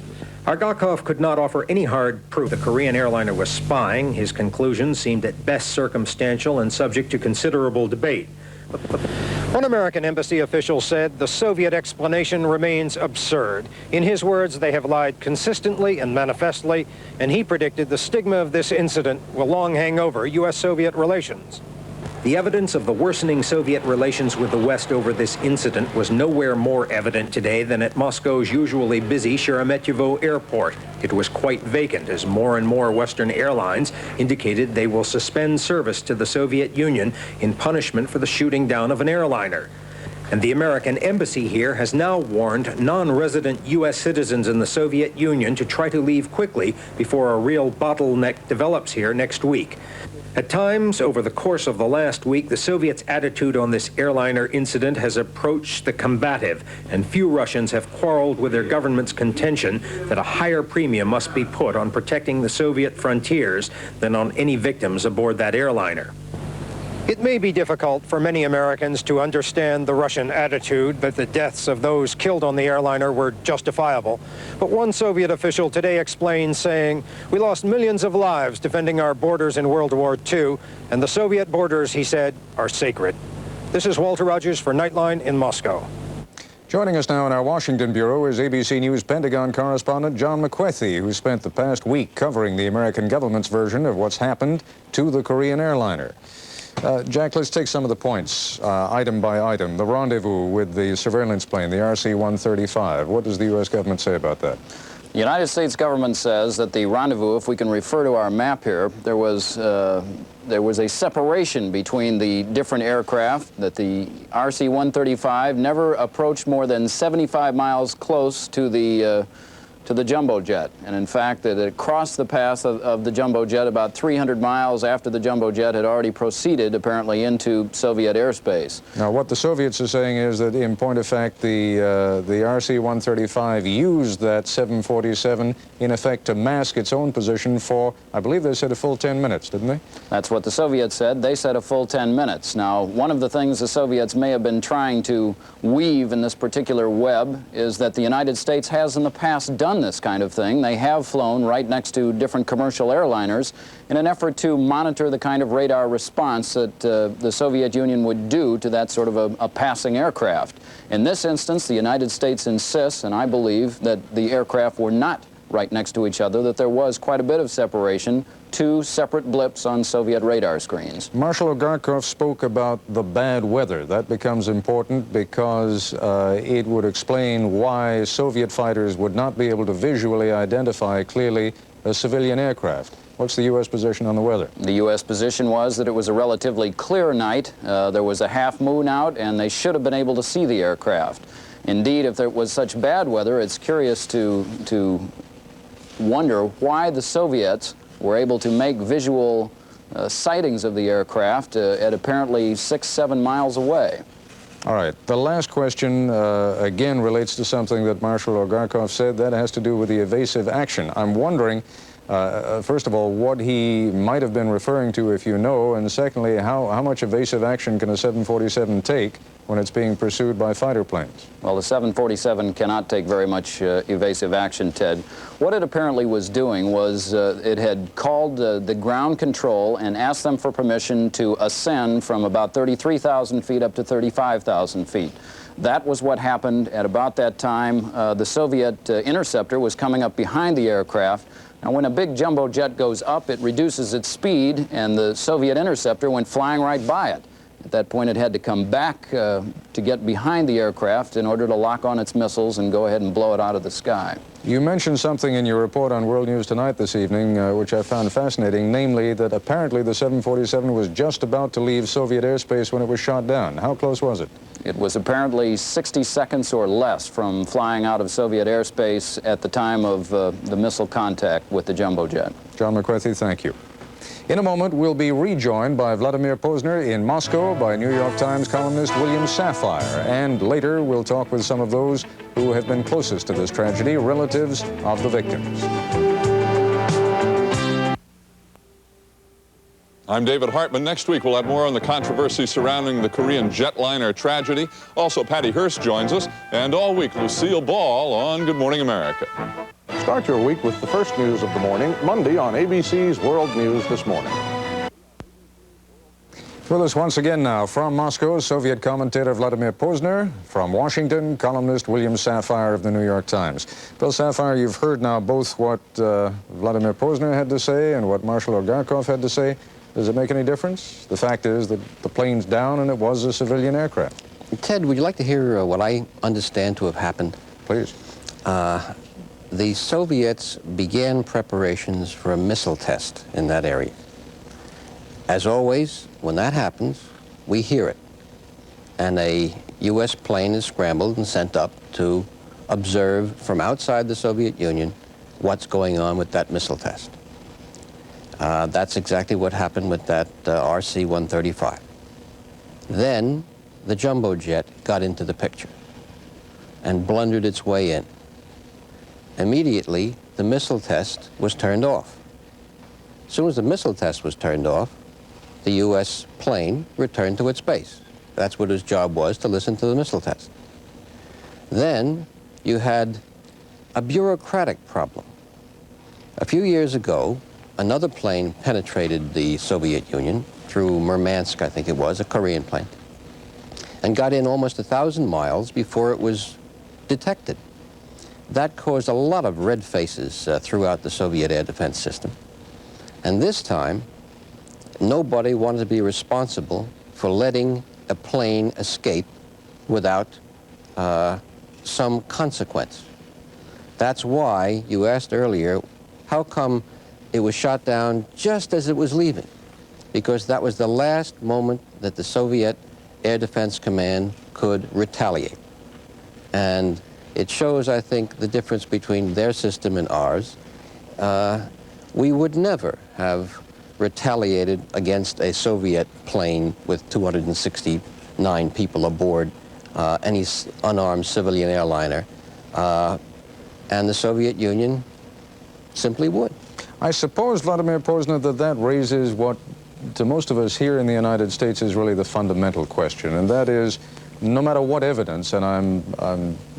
[SPEAKER 5] Argakov could not offer any hard proof the Korean airliner was spying. His conclusions seemed at best circumstantial and subject to considerable debate. One American embassy official said the Soviet explanation remains absurd. In his words, they have lied consistently and manifestly, and he predicted the stigma of this incident will long hang over U.S.-Soviet relations. The evidence of the worsening Soviet relations with the West over this incident was nowhere more evident today than at Moscow's usually busy Sheremetyevo airport. It was quite vacant as more and more Western airlines indicated they will suspend service to the Soviet Union in punishment for the shooting down of an airliner. And the American embassy here has now warned non-resident U.S. citizens in the Soviet Union to try to leave quickly before a real bottleneck develops here next week. At times, over the course of the last week, the Soviets' attitude on this airliner incident has approached the combative, and few Russians have quarreled with their government's contention that a higher premium must be put on protecting the Soviet frontiers than on any victims aboard that airliner. It may be difficult for many Americans to understand the Russian attitude that the deaths of those killed on the airliner were justifiable. But one Soviet official today explained, saying, "We lost millions of lives defending our borders in World War II, and the Soviet borders," he said, "are sacred." This is Walter Rogers for Nightline in Moscow.
[SPEAKER 2] Joining us now in our Washington bureau is ABC News Pentagon correspondent John McWethy, who spent the past week covering the American government's version of what's happened to the Korean airliner. Jack, let's take some of the points, item by item. The rendezvous with the surveillance plane, the RC-135. What does the U.S. government say about that?
[SPEAKER 8] The United States government says that the rendezvous, if we can refer to our map here, there was a separation between the different aircraft, that the RC-135 never approached more than 75 miles close to the jumbo jet. And in fact, that it crossed the path of the jumbo jet about 300 miles after the jumbo jet had already proceeded, apparently, into Soviet airspace.
[SPEAKER 2] Now, what the Soviets are saying is that, in point of fact, the RC-135 used that 747, in effect, to mask its own position for, I believe they said, a full 10 minutes, didn't they?
[SPEAKER 8] That's what the Soviets said. They said a full 10 minutes. Now, one of the things the Soviets may have been trying to weave in this particular web is that the United States has in the past done this kind of thing. They have flown right next to different commercial airliners in an effort to monitor the kind of radar response that the Soviet Union would do to that sort of a passing aircraft. In this instance, the United States insists, and I believe, that the aircraft were not right next to each other, that there was quite a bit of separation, two separate blips on Soviet radar screens.
[SPEAKER 2] Marshal Ogarkov spoke about the bad weather. That becomes important because it would explain why Soviet fighters would not be able to visually identify clearly a civilian aircraft. What's the U.S. position on the weather?
[SPEAKER 8] The U.S. position was that it was a relatively clear night. There was a half moon out, and they should have been able to see the aircraft. Indeed, if there was such bad weather, it's curious to wonder why the Soviets were able to make visual sightings of the aircraft at apparently 6-7 miles away.
[SPEAKER 2] All right. The last question, again, relates to something that Marshal Ogarkov said. That has to do with the evasive action. I'm wondering, first of all, what he might have been referring to, if you know, and secondly, how much evasive action can a 747 take when it's being pursued by fighter planes?
[SPEAKER 8] Well, the 747 cannot take very much evasive action, Ted. What it apparently was doing was it had called the ground control and asked them for permission to ascend from about 33,000 feet up to 35,000 feet. That was what happened at about that time. The Soviet interceptor was coming up behind the aircraft. Now, when a big jumbo jet goes up, it reduces its speed, and the Soviet interceptor went flying right by it. At that point, it had to come back to get behind the aircraft in order to lock on its missiles and go ahead and blow it out of the sky.
[SPEAKER 2] You mentioned something in your report on World News Tonight this evening, which I found fascinating, namely that apparently the 747 was just about to leave Soviet airspace when it was shot down. How close was it?
[SPEAKER 8] It was apparently 60 seconds or less from flying out of Soviet airspace at the time of the missile contact with the jumbo jet.
[SPEAKER 2] John McCarthy, thank you. In a moment, we'll be rejoined by Vladimir Posner in Moscow by New York Times columnist William Safire. And later, we'll talk with some of those who have been closest to this tragedy, relatives of the victims.
[SPEAKER 9] I'm David Hartman. Next week, we'll have more on the controversy surrounding the Korean jetliner tragedy. Also, Patty Hearst joins us. And all week, Lucille Ball on Good Morning America.
[SPEAKER 17] Start your week with the first news of the morning, Monday on ABC's World News This Morning.
[SPEAKER 2] With us once again now from Moscow, Soviet commentator Vladimir Posner. From Washington, columnist William Safire of the New York Times. Bill Safire, you've heard now both what Vladimir Posner had to say and what Marshal Ogarkov had to say. Does it make any difference? The fact is that the plane's down and it was a civilian aircraft.
[SPEAKER 19] Ted, would you like to hear what I understand to have happened?
[SPEAKER 2] Please.
[SPEAKER 19] The Soviets began preparations for a missile test in that area. As always, when that happens, we hear it. And a U.S. plane is scrambled and sent up to observe from outside the Soviet Union what's going on with that missile test. That's exactly what happened with that RC-135. Then the jumbo jet got into the picture and blundered its way in. Immediately, the missile test was turned off. As soon as the missile test was turned off, the U.S. plane returned to its base. That's what its job was, to listen to the missile test. Then you had a bureaucratic problem. A few years ago, another plane penetrated the Soviet Union through Murmansk, I think it was, a Korean plane, and got in almost 1,000 miles before it was detected. That caused a lot of red faces throughout the Soviet air defense system. And this time, nobody wanted to be responsible for letting a plane escape without some consequence. That's why you asked earlier, how come it was shot down just as it was leaving? Because that was the last moment that the Soviet Air Defense Command could retaliate. And it shows, I think, the difference between their system and ours. We would never have retaliated against a Soviet plane with 269 people aboard, any unarmed civilian airliner, and the Soviet Union simply would.
[SPEAKER 2] I suppose, Vladimir Pozner, that raises what, to most of us here in the United States, is really the fundamental question, and that is, no matter what evidence, and I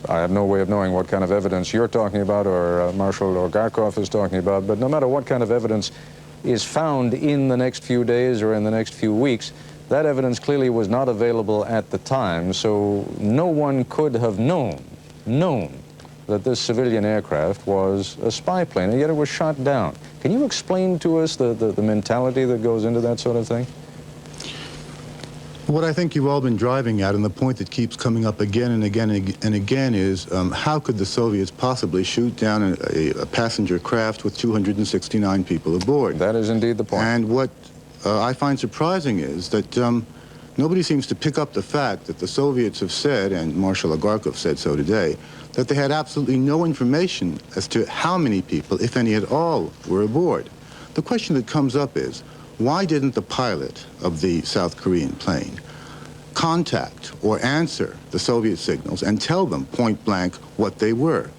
[SPEAKER 2] have no way of knowing what kind of evidence you're talking about or Marshal Garkov is talking about, but no matter what kind of evidence is found in the next few days or in the next few weeks, that evidence clearly was not available at the time, so no one could have known that this civilian aircraft was a spy plane, and yet it was shot down. Can you explain to us the mentality that goes into that sort of thing?
[SPEAKER 18] What I think you've all been driving at, and the point that keeps coming up again and again and again, is how could the Soviets possibly shoot down a passenger craft with 269 people aboard?
[SPEAKER 2] That is indeed the point.
[SPEAKER 18] And what I find surprising is that nobody seems to pick up the fact that the Soviets have said, and Marshal Agarkov said so today, that they had absolutely no information as to how many people, if any at all, were aboard. The question that comes up is, why didn't the pilot of the South Korean plane contact or answer the Soviet signals and tell them point blank what they were?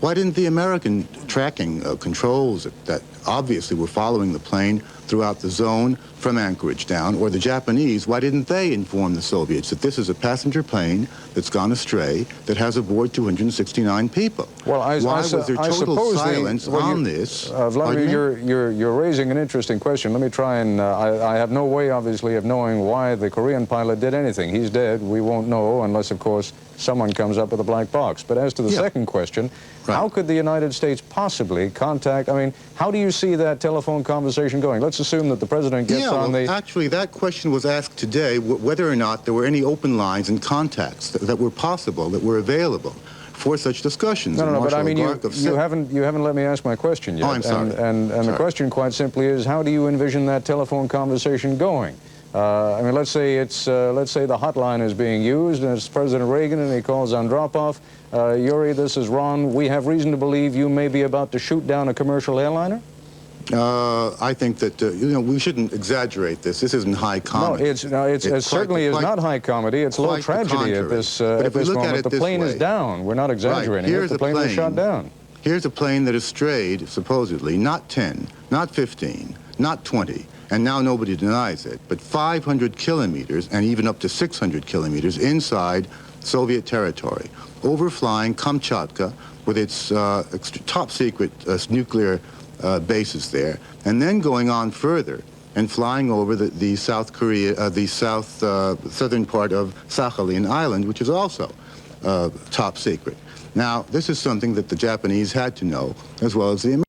[SPEAKER 18] Why didn't the American tracking controls that obviously were following the plane throughout the zone from Anchorage down, or the Japanese, why didn't they inform the Soviets that this is a passenger plane that's gone astray that has aboard 269 people?
[SPEAKER 2] Well, why
[SPEAKER 18] was there total silence on this?
[SPEAKER 2] Vladimir, you're raising an interesting question. Let me try and, I have no way, obviously, of knowing why the Korean pilot did anything. He's dead. We won't know unless, of course, someone comes up with a black box. But as to the second question, how could the United States possibly contact, I mean, how do you see that telephone conversation going? Let's assume that the president gets on the...
[SPEAKER 18] Actually, that question was asked today, whether or not there were any open lines and contacts that were possible, that were available for such discussions.
[SPEAKER 2] No, but I mean, you haven't let me ask my question yet.
[SPEAKER 18] Oh, I'm sorry.
[SPEAKER 2] And the question, quite simply, is how do you envision that telephone conversation going? I mean, let's say the hotline is being used, and it's President Reagan, and he calls Andropov. Yuri, this is Ron. We have reason to believe you may be about to shoot down a commercial airliner?
[SPEAKER 18] I think that we shouldn't exaggerate this. This isn't high comedy.
[SPEAKER 2] No, it certainly is not high comedy. It's low tragedy at this moment. The plane is down. We're not exaggerating. The plane was shot down.
[SPEAKER 18] Here's a plane that has strayed, supposedly, not 10, not 15, not 20, and now nobody denies it, but 500 kilometers and even up to 600 kilometers inside Soviet territory, overflying Kamchatka with its top secret nuclear bases there, and then going on further and flying over the southern part of Sakhalin Island, which is also top secret. Now, this is something that the Japanese had to know, as well as the Americans.